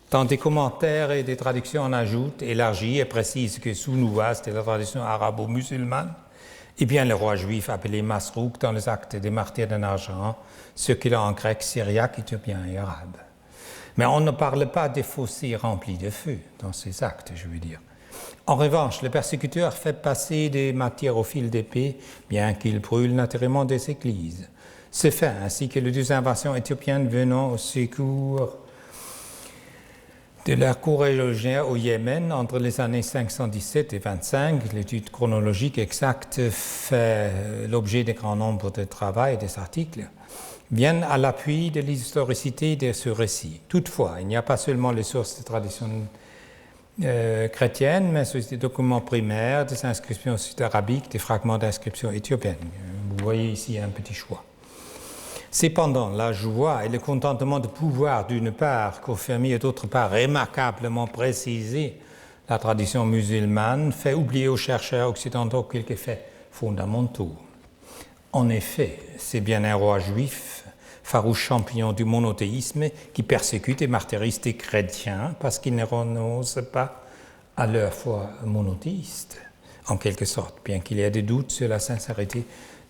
A: Dans des commentaires et des traductions, on ajoute, élargit et précise que Sounouas, c'était la tradition arabo-musulmane, et bien le roi juif appelé Masrouk dans les actes des martyrs de Najran, ce qu'il a en grec, syriaque, éthiopien et arabe. Mais on ne parle pas des fossés remplis de feu dans ces actes, je veux dire. En revanche, le persécuteur fait passer des matières au fil d'épée, bien qu'il brûle naturellement des églises. Ce fait, ainsi que les deux invasions éthiopiennes venant au secours de la cour originaire au Yémen entre les années 517 et 25, l'étude chronologique exacte fait l'objet d'un grand nombre de travaux et des articles, viennent à l'appui de l'historicité de ce récit. Toutefois, il n'y a pas seulement les sources de tradition chrétienne, mais aussi des documents primaires, des inscriptions sud-arabiques, des fragments d'inscriptions éthiopiennes. Vous voyez ici un petit choix. Cependant, la joie et le contentement de pouvoir, d'une part, confirmer et d'autre part, remarquablement préciser la tradition musulmane, fait oublier aux chercheurs occidentaux quelques faits fondamentaux. En effet, c'est bien un roi juif, farouche champion du monothéisme, qui persécute et martyrise des chrétiens parce qu'ils ne renoncent pas à leur foi monothéiste, en quelque sorte, bien qu'il y ait des doutes sur la sincérité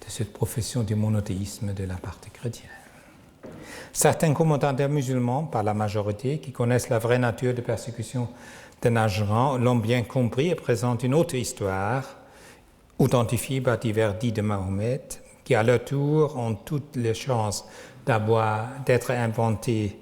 A: de cette profession du monothéisme de la part des chrétiens. Certains commentateurs musulmans, par la majorité, qui connaissent la vraie nature de persécution de Najran, l'ont bien compris et présentent une autre histoire, authentifiée par divers dits de Mahomet, qui à leur tour ont toutes les chances d'être inventées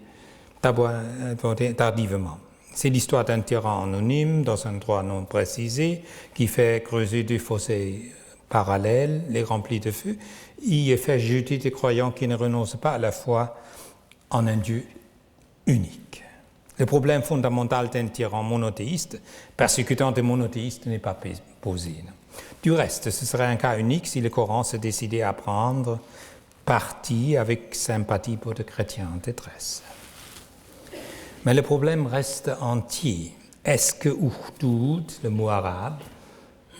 A: tardivement. C'est l'histoire d'un tyran anonyme, dans un endroit non précisé, qui fait creuser deux fossés parallèles, les remplis de feu, y fait jeter des croyants qui ne renoncent pas à la foi en un Dieu unique. Le problème fondamental d'un tyran monothéiste, persécutant des monothéistes, n'est pas posé. Du reste, ce serait un cas unique si le Coran se décidait à prendre parti avec sympathie pour des chrétiens en détresse. Mais le problème reste entier. Est-ce que Uhdud, le mot arabe,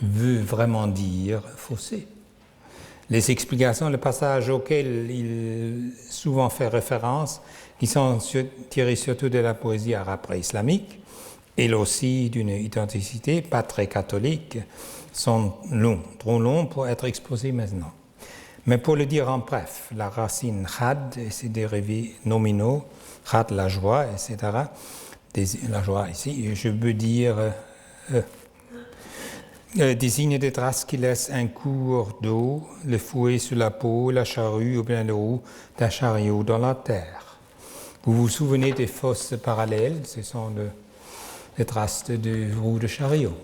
A: veut vraiment dire fossé? Les explications, le passage auquel il souvent fait référence, qui sont tirés surtout de la poésie arabe pré-islamique, et aussi d'une identité pas très catholique, sont longs, trop longs pour être exposés maintenant. Mais pour le dire en bref, la racine had et ses dérivés nominaux, had la joie, etc., la joie ici, je veux dire, désigne des traces qui laissent un cours d'eau, le fouet sur la peau, la charrue ou bien le roue d'un chariot dans la terre. Vous vous souvenez des fosses parallèles, ce sont les traces de roues de chariot,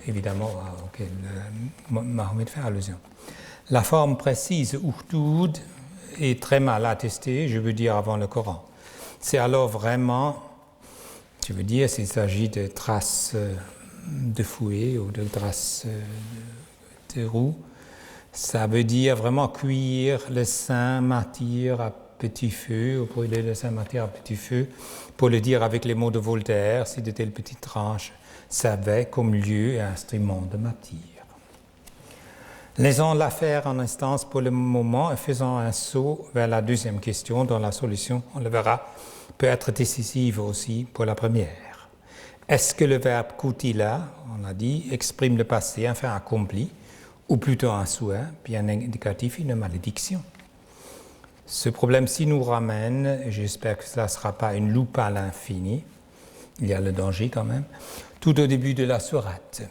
A: évidemment, auxquelles Mahomet fait allusion. La forme précise Uhdud est très mal attestée, je veux dire avant le Coran. C'est alors vraiment, je veux dire, s'il s'agit de traces de fouet ou de traces de roues, ça veut dire vraiment cuire le saint martyr à petit feu, ou brûler le saint martyr à petit feu, pour le dire avec les mots de Voltaire, si de telles petites tranches servaient comme lieu et instrument de martyr. Laissons l'affaire en instance pour le moment et faisons un saut vers la deuxième question dont la solution, on le verra, peut être décisive aussi pour la première. Est-ce que le verbe kutila, on l'a dit, exprime le passé, un fait accompli, ou plutôt un souhait, bien indicatif, une malédiction? Ce problème-ci nous ramène, et j'espère que cela ne sera pas une loupe à l'infini, il y a le danger quand même, tout au début de la sourate.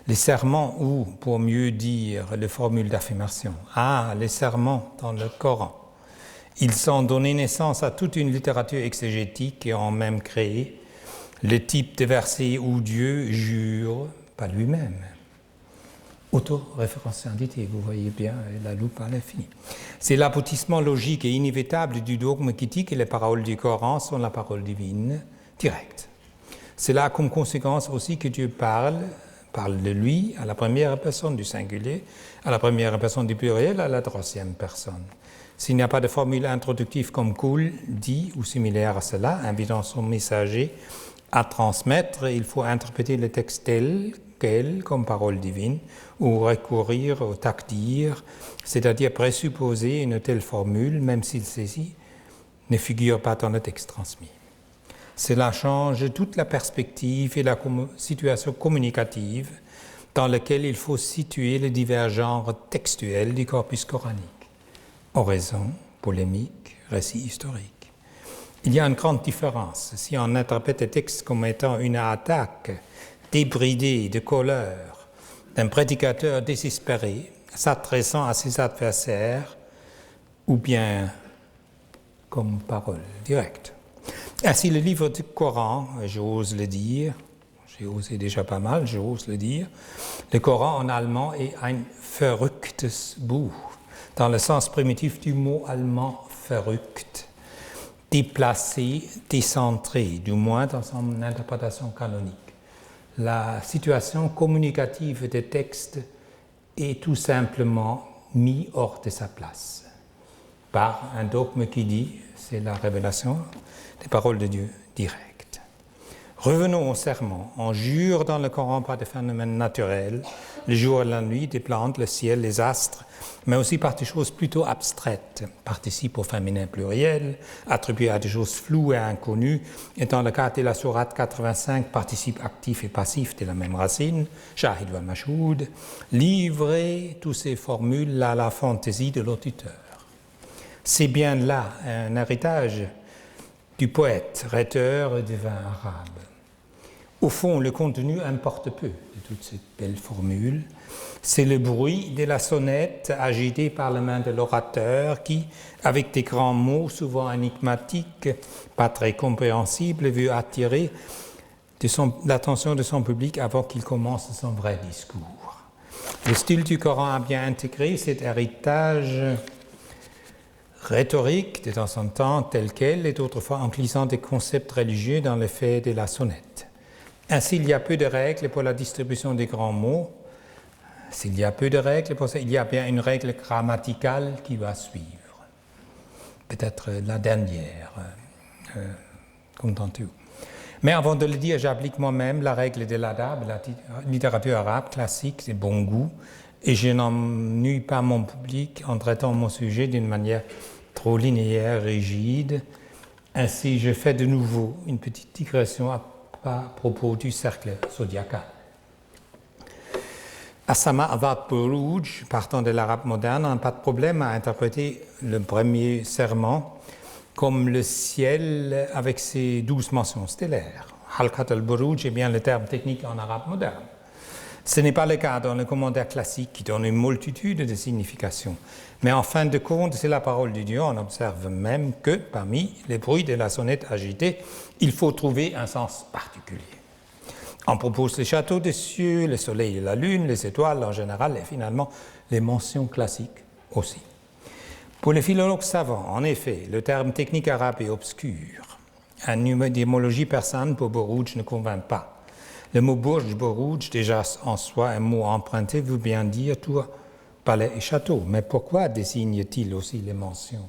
A: Les serments ou, pour mieux dire, les formules d'affirmation. Les serments dans le Coran. Ils ont donné naissance à toute une littérature exégétique et ont même créé le type de verset où Dieu jure par lui-même. Autoréférentialité, vous voyez bien la loupe à l'infini. C'est l'aboutissement logique et inévitable du dogme qui dit que les paroles du Coran sont la parole divine directe. Cela a comme conséquence aussi que Dieu parle de lui à la première personne du singulier, à la première personne du pluriel, à la troisième personne. S'il n'y a pas de formule introductive comme cool, dit ou similaire à cela, invitant son messager à transmettre, il faut interpréter le texte tel quel comme parole divine ou recourir au takdir, c'est-à-dire présupposer une telle formule, même si celle-ci ne figure pas dans le texte transmis. Cela change toute la perspective et la situation communicative dans laquelle il faut situer les divers genres textuels du corpus coranique. Oraison, polémique, récit historique. Il y a une grande différence. Si on interprète le texte comme étant une attaque débridée de colère d'un prédicateur désespéré s'adressant à ses adversaires, ou bien comme parole directe. Ainsi, le livre du Coran, j'ose le dire, j'ai osé déjà pas mal, j'ose le dire, le Coran en allemand est ein verrücktes Buch, dans le sens primitif du mot allemand verrückt, déplacé, décentré, du moins dans son interprétation canonique. La situation communicative des textes est tout simplement mise hors de sa place par un dogme qui dit, c'est la révélation des paroles de Dieu directes. Revenons au serment. On jure dans le Coran par des phénomènes naturels, le jour et la nuit, des plantes, le ciel, les astres, mais aussi par des choses plutôt abstraites, participe au féminin pluriel, attribué à des choses floues et inconnues, et dans le cas de la sourate 85, participe actif et passif de la même racine, shahid wa mashhoud, livrer toutes ces formules à la fantaisie de l'auditeur. C'est bien là un héritage du poète, rhéteur et divin arabe. Au fond, le contenu importe peu de toutes ces belles formules. C'est le bruit de la sonnette agitée par la main de l'orateur qui, avec des grands mots souvent énigmatiques, pas très compréhensibles, veut attirer l'attention de son public avant qu'il commence son vrai discours. Le style du Coran a bien intégré cet héritage rhétorique de temps en temps tel quel et d'autres fois en glissant des concepts religieux dans le fait de la sonnette. Ainsi, il y a peu de règles pour la distribution des grands mots. S'il y a peu de règles pour ça, il y a bien une règle grammaticale qui va suivre. Peut-être la dernière, contentez-vous. Mais avant de le dire, j'applique moi-même la règle de l'adab, la littérature arabe classique, c'est bon goût, et je n'ennuie pas mon public en traitant mon sujet d'une manière trop linéaire, rigide. Ainsi, je fais de nouveau une petite digression à propos du cercle zodiacal. Asama Avad Buruj, partant de l'arabe moderne, n'a pas de problème à interpréter le premier serment comme le ciel avec ses 12 mentions stellaires. Halkat al-Buruj est bien le terme technique en arabe moderne. Ce n'est pas le cas dans le commentaire classique qui donne une multitude de significations. Mais en fin de compte, c'est la parole de Dieu. On observe même que parmi les bruits de la sonnette agitée, il faut trouver un sens particulier. On propose les châteaux des cieux, le soleil et la lune, les étoiles en général et finalement les mentions classiques aussi. Pour les philologues savants, en effet, le terme technique arabe est obscur. Une étymologie persane pour Buruj ne convainc pas. Le mot Burj, Buruj, déjà en soi un mot emprunté, veut bien dire tour, palais et château. Mais pourquoi désigne-t-il aussi les mentions?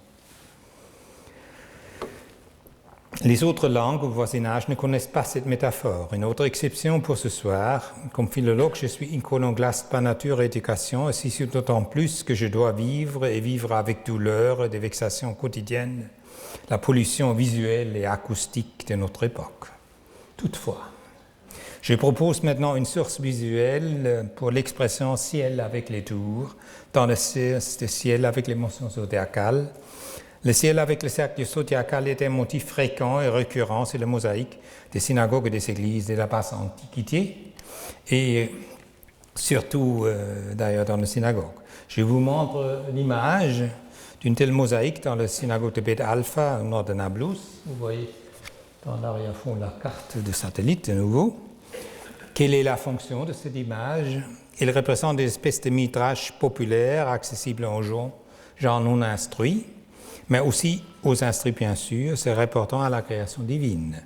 A: Les autres langues au voisinage ne connaissent pas cette métaphore. Une autre exception pour ce soir, comme philologue, je suis iconoclaste par nature et éducation, et c'est d'autant plus que je dois vivre et vivre avec douleur des vexations quotidiennes, la pollution visuelle et acoustique de notre époque. Toutefois, je propose maintenant une source visuelle pour l'expression ciel avec les tours, dans le ciel avec les mentions zodiacales. Le ciel avec le cercle zodiacal est un motif fréquent et récurrent sur la mosaïque des synagogues et des églises de la basse antiquité, et surtout d'ailleurs dans les synagogues. Je vous montre l'image d'une telle mosaïque dans la synagogue de Beth Alpha, au nord de Nablus. Vous voyez dans l'arrière-fond la carte de satellite de nouveau. Quelle est la fonction de cette image? Elle représente des espèces de midrash populaires accessibles aux gens non instruits, mais aussi aux instruits bien sûr, se rapportant à la création divine.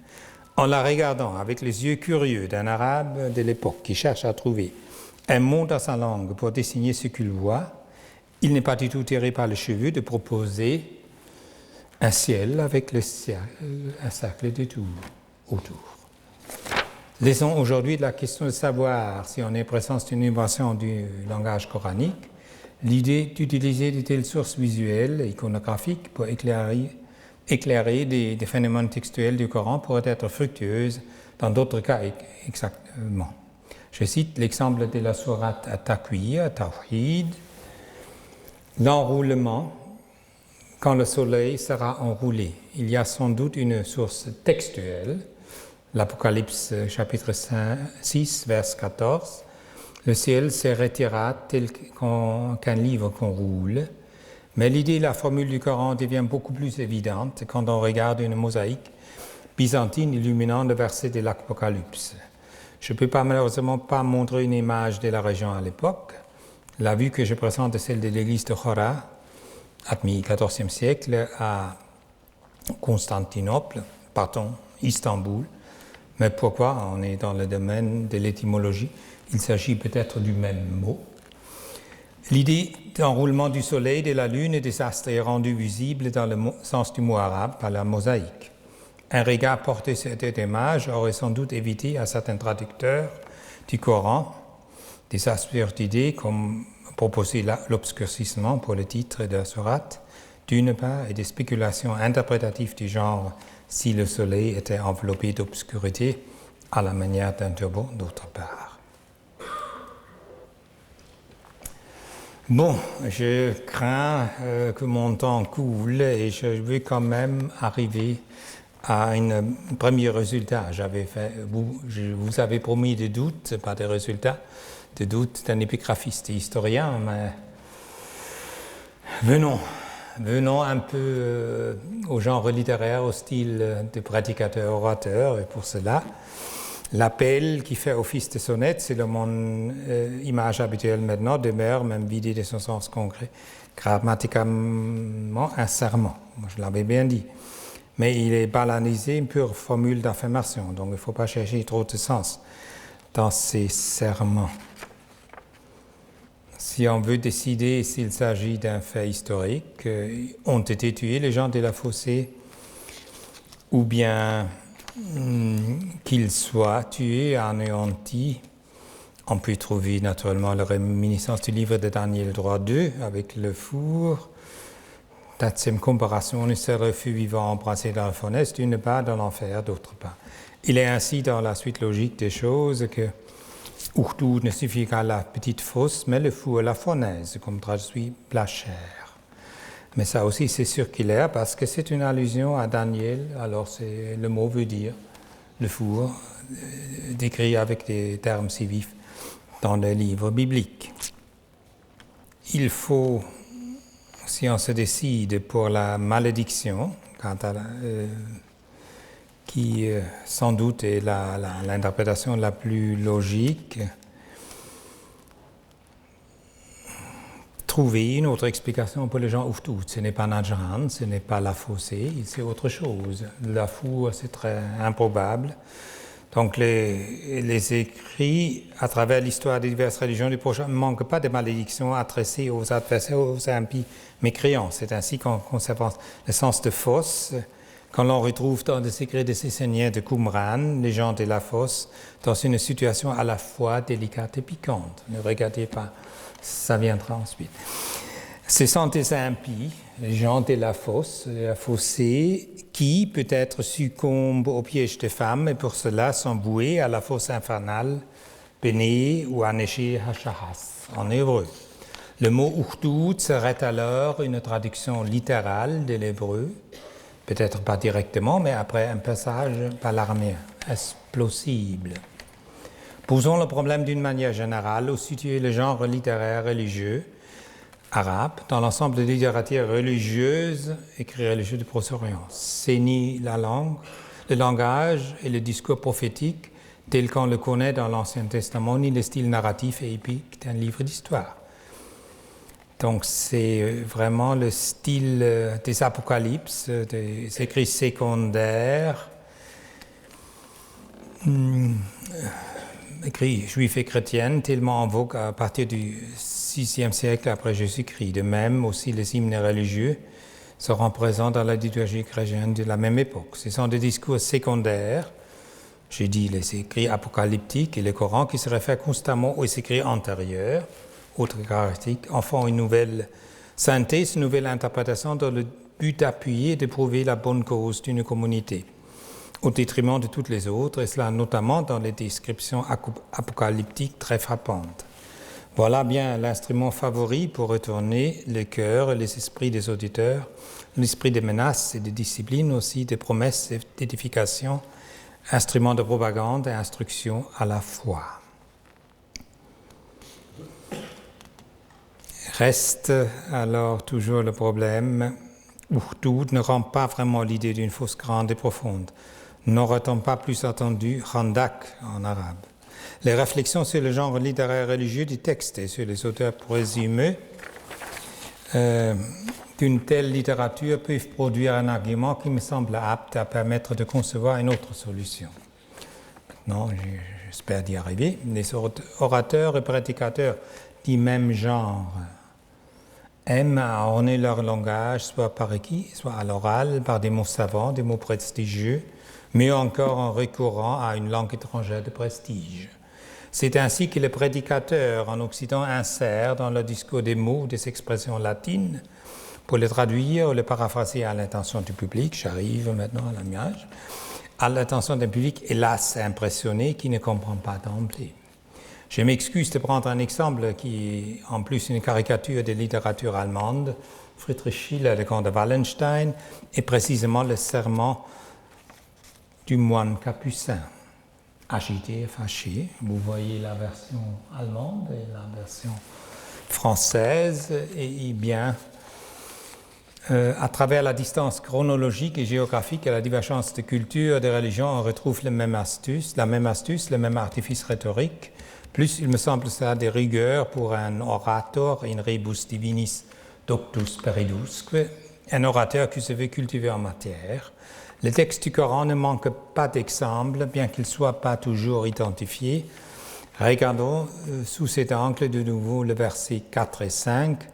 A: En la regardant avec les yeux curieux d'un arabe de l'époque qui cherche à trouver un mot dans sa langue pour désigner ce qu'il voit, il n'est pas du tout tiré par les cheveux de proposer un ciel avec un cercle de tours autour. Laissons aujourd'hui la question de savoir si on est présence d'une invention du langage coranique, l'idée d'utiliser de telles sources visuelles, iconographiques, pour éclairer des phénomènes textuels du Coran pourrait être fructueuse dans d'autres cas exactement. Je cite l'exemple de la sourate At-Takwir, Tawhid, l'enroulement, quand le soleil sera enroulé. Il y a sans doute une source textuelle, l'Apocalypse chapitre 6, verset 14, le ciel se retira tel qu'un livre qu'on roule, mais l'idée et la formule du Coran devient beaucoup plus évidente quand on regarde une mosaïque byzantine illuminant le verset de l'Apocalypse. Je ne peux malheureusement pas montrer une image de la région à l'époque. La vue que je présente est celle de l'église de Chora, admis XIVe siècle, à Constantinople, Istanbul. Mais pourquoi? On est dans le domaine de l'étymologie. Il s'agit peut-être du même mot. L'idée d'enroulement du soleil, de la lune et des astres est rendue visible dans le sens du mot arabe par la mosaïque. Un regard porté sur cette image aurait sans doute évité à certains traducteurs du Coran des absurdités comme proposer l'obscurcissement pour le titre de la sourate, d'une part, et des spéculations interprétatives du genre si le soleil était enveloppé d'obscurité à la manière d'un turban, d'autre part. Bon, je crains que mon temps coule et je veux quand même arriver à un premier résultat. Vous avez promis des doutes, pas des résultats, des doutes d'un épigraphiste et historien, mais venons un peu au genre littéraire, au style de prédicateur-orateur, et pour cela, l'appel qui fait office de sonnette, c'est mon image habituelle maintenant, demeure, même vidé de son sens concret, grammaticalement un serment. Moi, je l'avais bien dit. Mais il est banalisé, une pure formule d'affirmation, donc il ne faut pas chercher trop de sens dans ces serments. Si on veut décider s'il s'agit d'un fait historique, ont été tués les gens de la fossée, ou bien qu'ils soient tués, anéantis, on peut trouver naturellement la réminiscence du livre de Daniel 3.2 avec le four. Deuxième comparaison, il serait feu vivant embrassé dans la fournaise, d'une part dans l'enfer, d'autre part. Il est ainsi dans la suite logique des choses que Urdu ne suffit qu'à la petite fosse, mais le four la fournaise, comme traduit Blacher. Mais ça aussi c'est circulaire parce que c'est une allusion à Daniel, alors le mot veut dire le four, décrit avec des termes si vifs dans les livres bibliques. Il faut, si on se décide pour la malédiction, qui sans doute est l'interprétation la plus logique, trouver une autre explication pour les gens Urdu. Ce n'est pas Najran, ce n'est pas la fossée, c'est autre chose. La four, c'est très improbable. Donc les écrits à travers l'histoire des diverses religions du prochain ne manquent pas de malédictions adressées aux adversaires, aux impies mécréants. C'est ainsi qu'on pense le sens de fosse quand l'on retrouve dans les écrits de ces seigneurs de Qumran, les gens de la fosse, dans une situation à la fois délicate et piquante. Ne regardez pas, ça viendra ensuite. Ce sont des impies, les gens de la fosse, de la fossée, qui peut-être succombent au piège des femmes et pour cela sont voués à la fosse infernale, Béné ou Anéché Hachahas en hébreu. Le mot Ukhdud serait alors une traduction littérale de l'hébreu, peut-être pas directement, mais après un passage par l'araméen. Est-ce plausible? Posons le problème d'une manière générale où situer le genre littéraire religieux arabe dans l'ensemble de littérature religieuse écrit religieux de Proche-Orient. C'est ni la langue, le langage et le discours prophétique tel qu'on le connaît dans l'Ancien Testament, ni le style narratif et épique d'un livre d'histoire. Donc c'est vraiment le style des apocalypses, des écrits secondaires, écrits juifs et chrétiens, tellement en vogue à partir du VIe siècle après Jésus-Christ. De même aussi les hymnes religieux seront présents dans la liturgie chrétienne de la même époque. Ce sont des discours secondaires, j'ai dit les écrits apocalyptiques et le Coran qui se réfèrent constamment aux écrits antérieurs. Autre caractéristique, en font une nouvelle synthèse, une nouvelle interprétation dans le but d'appuyer et de prouver la bonne cause d'une communauté, au détriment de toutes les autres, et cela notamment dans les descriptions apocalyptiques très frappantes. Voilà bien l'instrument favori pour retourner le cœur et les esprits des auditeurs, l'esprit des menaces et de discipline aussi, des promesses et d'édification, instrument de propagande et instruction à la fois. Reste alors toujours le problème, Ukhdud ne rend pas vraiment l'idée d'une fosse grande et profonde, n'aurait-on pas plus attendu Khandak en arabe. Les réflexions sur le genre littéraire religieux du texte et sur les auteurs présumés d'une telle littérature peuvent produire un argument qui me semble apte à permettre de concevoir une autre solution. Maintenant, j'espère d'y arriver. Les orateurs et prédicateurs du même genre aiment à orner leur langage, soit par écrit, soit à l'oral, par des mots savants, des mots prestigieux, mieux encore en recourant à une langue étrangère de prestige. C'est ainsi que les prédicateurs en Occident insèrent dans leur discours des mots ou des expressions latines pour les traduire ou les paraphraser à l'intention du public. J'arrive maintenant à l'image. À l'intention d'un public, hélas, impressionné, qui ne comprend pas d'emblée. Je m'excuse de prendre un exemple qui est en plus une caricature de littérature allemande, Friedrich Schiller, le comte de Wallenstein, et précisément le serment du moine capucin, agité et fâché. Vous voyez la version allemande et la version française, et bien, à travers la distance chronologique et géographique et la divergence de culture et de religion, on retrouve la même astuce, le même artifice rhétorique. Plus, il me semble, ça a des rigueurs pour un orator in rebus divinis doctus peridusque, un orateur qui se veut cultiver en matière. Le texte du Coran ne manque pas d'exemples, bien qu'il ne soit pas toujours identifié. Regardons sous cet angle de nouveau le verset 4 et 5.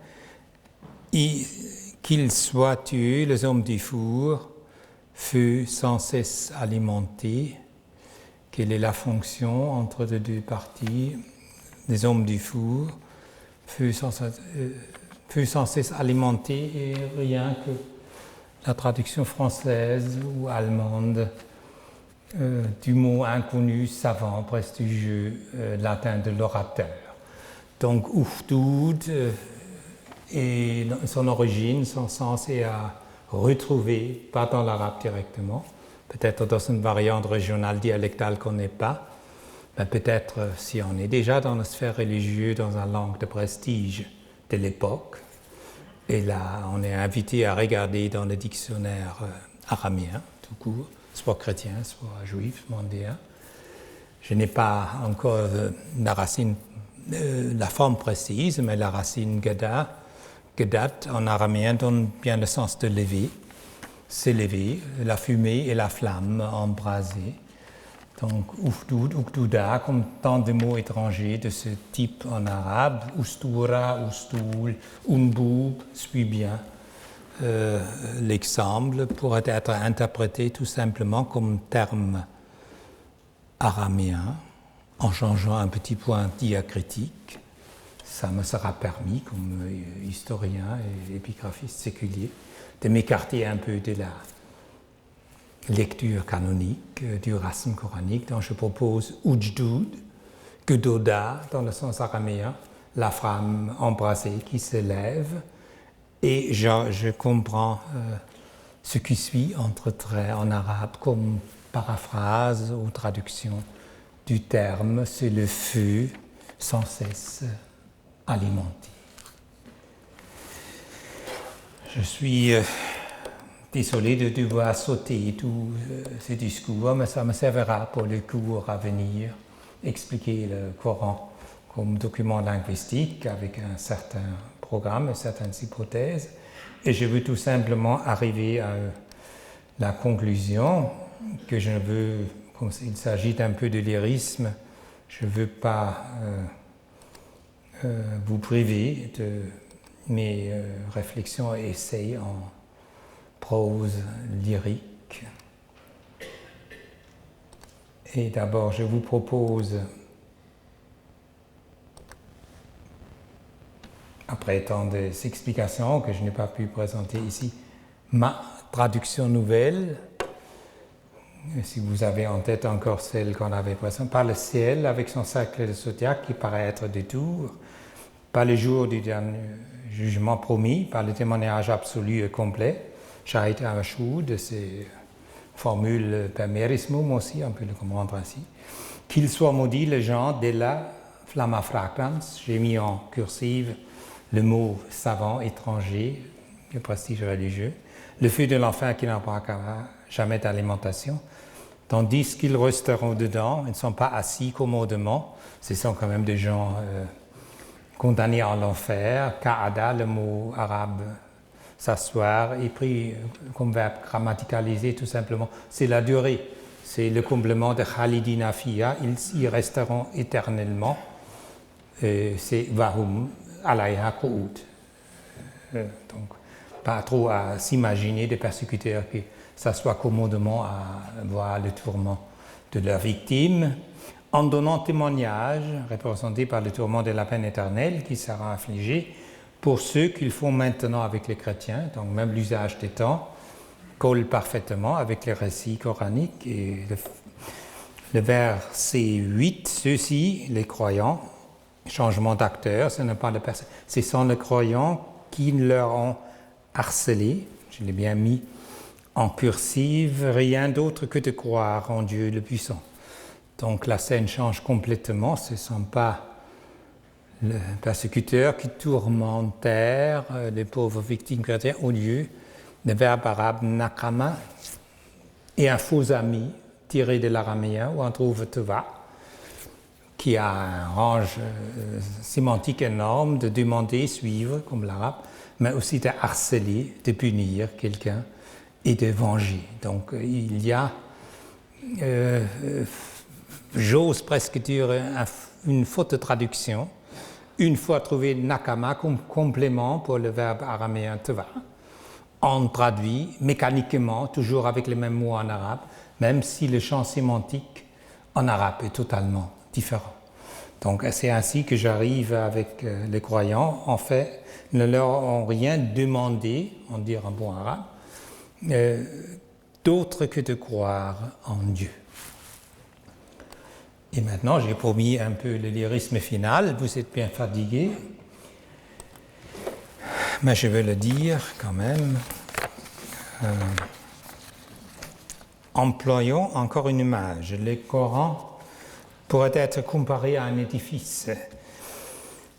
A: Qu'ils soient tués, les hommes du four, feu sans cesse alimenté. Quelle est la fonction entre les deux parties? Les hommes du four, feu sans cesse alimenté, et rien que la traduction française ou allemande du mot inconnu, savant, prestigieux, latin de l'orateur. Donc Ukhdud et son origine, son sens est à retrouver, pas dans l'arabe directement, peut-être dans une variante régionale dialectale qu'on n'est pas, mais peut-être si on est déjà dans la sphère religieuse, dans une langue de prestige de l'époque, et là on est invité à regarder dans le dictionnaire araméen, tout court, soit chrétien, soit juif, mondéen. Je n'ai pas encore la racine, la forme précise, mais la racine Gedat en araméen donne bien le sens de lever, s'élever, la fumée et la flamme embrasée. Donc Ukhdud, Ukduda, comme tant de mots étrangers de ce type en arabe, Ustura, Ustoul, Unbub, suit bien l'exemple pourrait être interprété tout simplement comme terme araméen, en changeant un petit point diacritique. Ça me sera permis, comme historien et épigraphiste séculier, de m'écarter un peu de la lecture canonique du racine coranique, dont je propose Ujdud, Gedoda, dans le sens araméen, la femme embrasée qui se lève, et je comprends ce qui suit entre traits en arabe comme paraphrase ou traduction du terme, c'est le feu sans cesse alimenté. Je suis désolé de devoir sauter tous ces discours, mais ça me servira pour le cours à venir, expliquer le Coran comme document linguistique avec un certain programme et certaines hypothèses. Et je veux tout simplement arriver à la conclusion que je ne veux, comme il s'agit d'un peu de lyrisme, je ne veux pas vous priver de mes réflexions et essais en prose lyrique. Et d'abord, je vous propose, après tant d'explications que je n'ai pas pu présenter ici, ma traduction nouvelle, si vous avez en tête encore celle qu'on avait présentée, par le ciel avec son cercle de zodiaque qui paraît être des tours, par le jour du dernier jugement promis, par le témoignage absolu et complet, Shahid al-Mashhoud, ces formules per merismum aussi, on peut le comprendre ainsi. Qu'il soit maudit le genre de la flamma fracrans, j'ai mis en cursive le mot savant, étranger, le prestige religieux, le feu de l'enfer qui n'embarquera jamais d'alimentation, tandis qu'ils resteront dedans, ils ne sont pas assis commodement, ce sont quand même des gens condamnés à l'enfer. Ka'ada, le mot arabe s'asseoir, est pris comme verbe grammaticalisé tout simplement, c'est la durée, c'est le complément de Khalidina Fiya, ils y resteront éternellement, c'est Vahum alayha qu'ud. Donc, pas trop à s'imaginer des persécuteurs qui s'assoient commodement à voir le tourment de leurs victimes, en donnant témoignage, représenté par le tourment de la peine éternelle qui sera infligé pour ceux qu'ils font maintenant avec les chrétiens, donc même l'usage des temps colle parfaitement avec les récits coraniques. Et le verset 8, ceux-ci, les croyants, changement d'acteur, ce n'est pas le ce sont les croyants qui leur ont harcelé, je l'ai bien mis en cursive, rien d'autre que de croire en Dieu le puissant. Donc la scène change complètement, ce ne sont pas les persécuteurs qui tourmentèrent les pauvres victimes chrétiennes au lieu le verbe arabe nakama et un faux ami tiré de l'araméen où on trouve teva, qui a un range sémantique énorme de demander, suivre, comme l'arabe, mais aussi de harceler, de punir quelqu'un et de venger. Donc il y a, j'ose presque dire, une faute de traduction. Une fois trouvé nakama comme complément pour le verbe araméen teva, on traduit mécaniquement, toujours avec les mêmes mots en arabe, même si le champ sémantique en arabe est totalement différent. Donc c'est ainsi que j'arrive avec les croyants. En fait, ne leur ont rien demandé, en dire un bon arabe, d'autre que de croire en Dieu. Et maintenant, j'ai promis un peu le lyrisme final. Vous êtes bien fatigués, mais je vais le dire quand même. Employons encore une image. Le Coran pourrait être comparé à un édifice.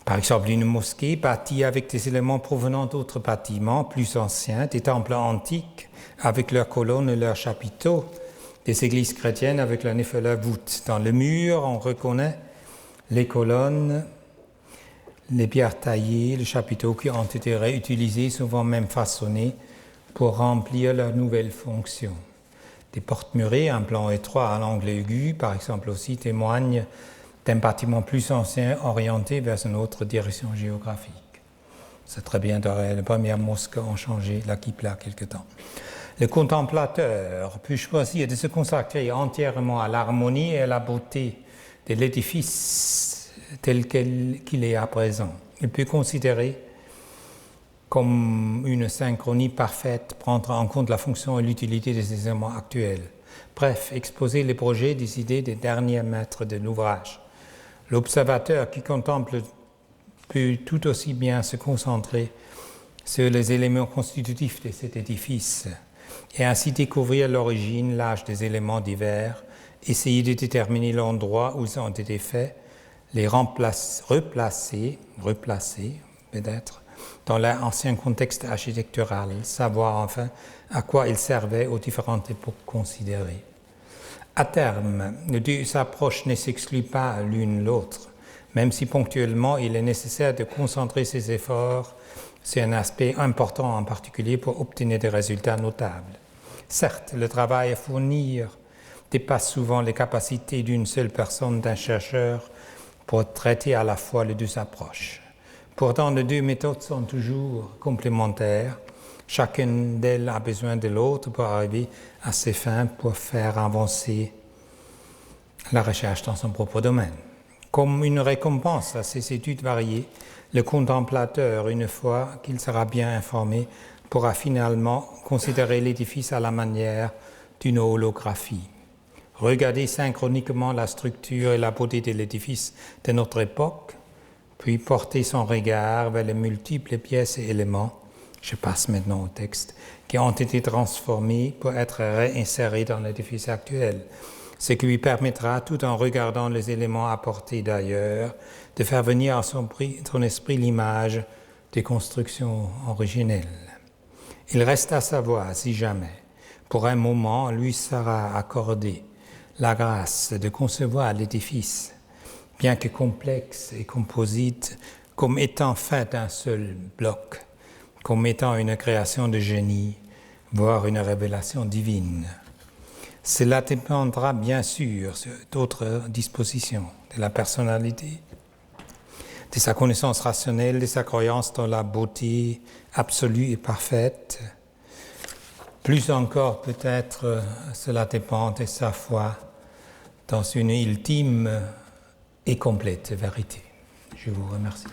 A: Par exemple, une mosquée bâtie avec des éléments provenant d'autres bâtiments plus anciens, des temples antiques avec leurs colonnes et leurs chapiteaux, des églises chrétiennes avec leur nef et leur voûte. Dans le mur, on reconnaît les colonnes, les pierres taillées, les chapiteaux qui ont été réutilisés, souvent même façonnés, pour remplir leur nouvelle fonction. Des portes murées, un plan étroit à l'angle aigu, par exemple aussi, témoignent d'un bâtiment plus ancien orienté vers une autre direction géographique. C'est très bien, les premières mosquées ont changé la Qibla quelque temps. Le contemplateur peut choisir de se consacrer entièrement à l'harmonie et à la beauté de l'édifice tel qu'il est à présent. Il peut considérer comme une synchronie parfaite, prendre en compte la fonction et l'utilité des éléments actuels. Bref, exposer les projets des idées des derniers maîtres de l'ouvrage. L'observateur qui contemple peut tout aussi bien se concentrer sur les éléments constitutifs de cet édifice et ainsi découvrir l'origine, l'âge des éléments divers, essayer de déterminer l'endroit où ils ont été faits, les replacer peut-être, dans l'ancien contexte architectural, savoir enfin à quoi ils servaient aux différentes époques considérées. À terme, les deux approches ne s'excluent pas l'une l'autre, même si ponctuellement il est nécessaire de concentrer ses efforts sur un aspect important en particulier pour obtenir des résultats notables. Certes, le travail à fournir dépasse souvent les capacités d'une seule personne, d'un chercheur, pour traiter à la fois les deux approches. Pourtant, les deux méthodes sont toujours complémentaires. Chacune d'elles a besoin de l'autre pour arriver à ses fins, pour faire avancer la recherche dans son propre domaine. Comme une récompense à ces études variées, le contemplateur, une fois qu'il sera bien informé, pourra finalement considérer l'édifice à la manière d'une holographie. Regarder synchroniquement la structure et la beauté de l'édifice de notre époque, puis porter son regard vers les multiples pièces et éléments, je passe maintenant au texte, qui ont été transformés pour être réinsérés dans l'édifice actuel, ce qui lui permettra, tout en regardant les éléments apportés d'ailleurs, de faire venir à son esprit l'image des constructions originelles. Il reste à savoir si jamais, pour un moment, lui sera accordé la grâce de concevoir l'édifice, bien que complexe et composite, comme étant fait d'un seul bloc, comme étant une création de génie, voire une révélation divine. Cela dépendra bien sûr d'autres dispositions, de la personnalité, de sa connaissance rationnelle, de sa croyance dans la beauté absolue et parfaite. Plus encore, peut-être, cela dépend de sa foi dans une ultime et complète vérité. Je vous remercie.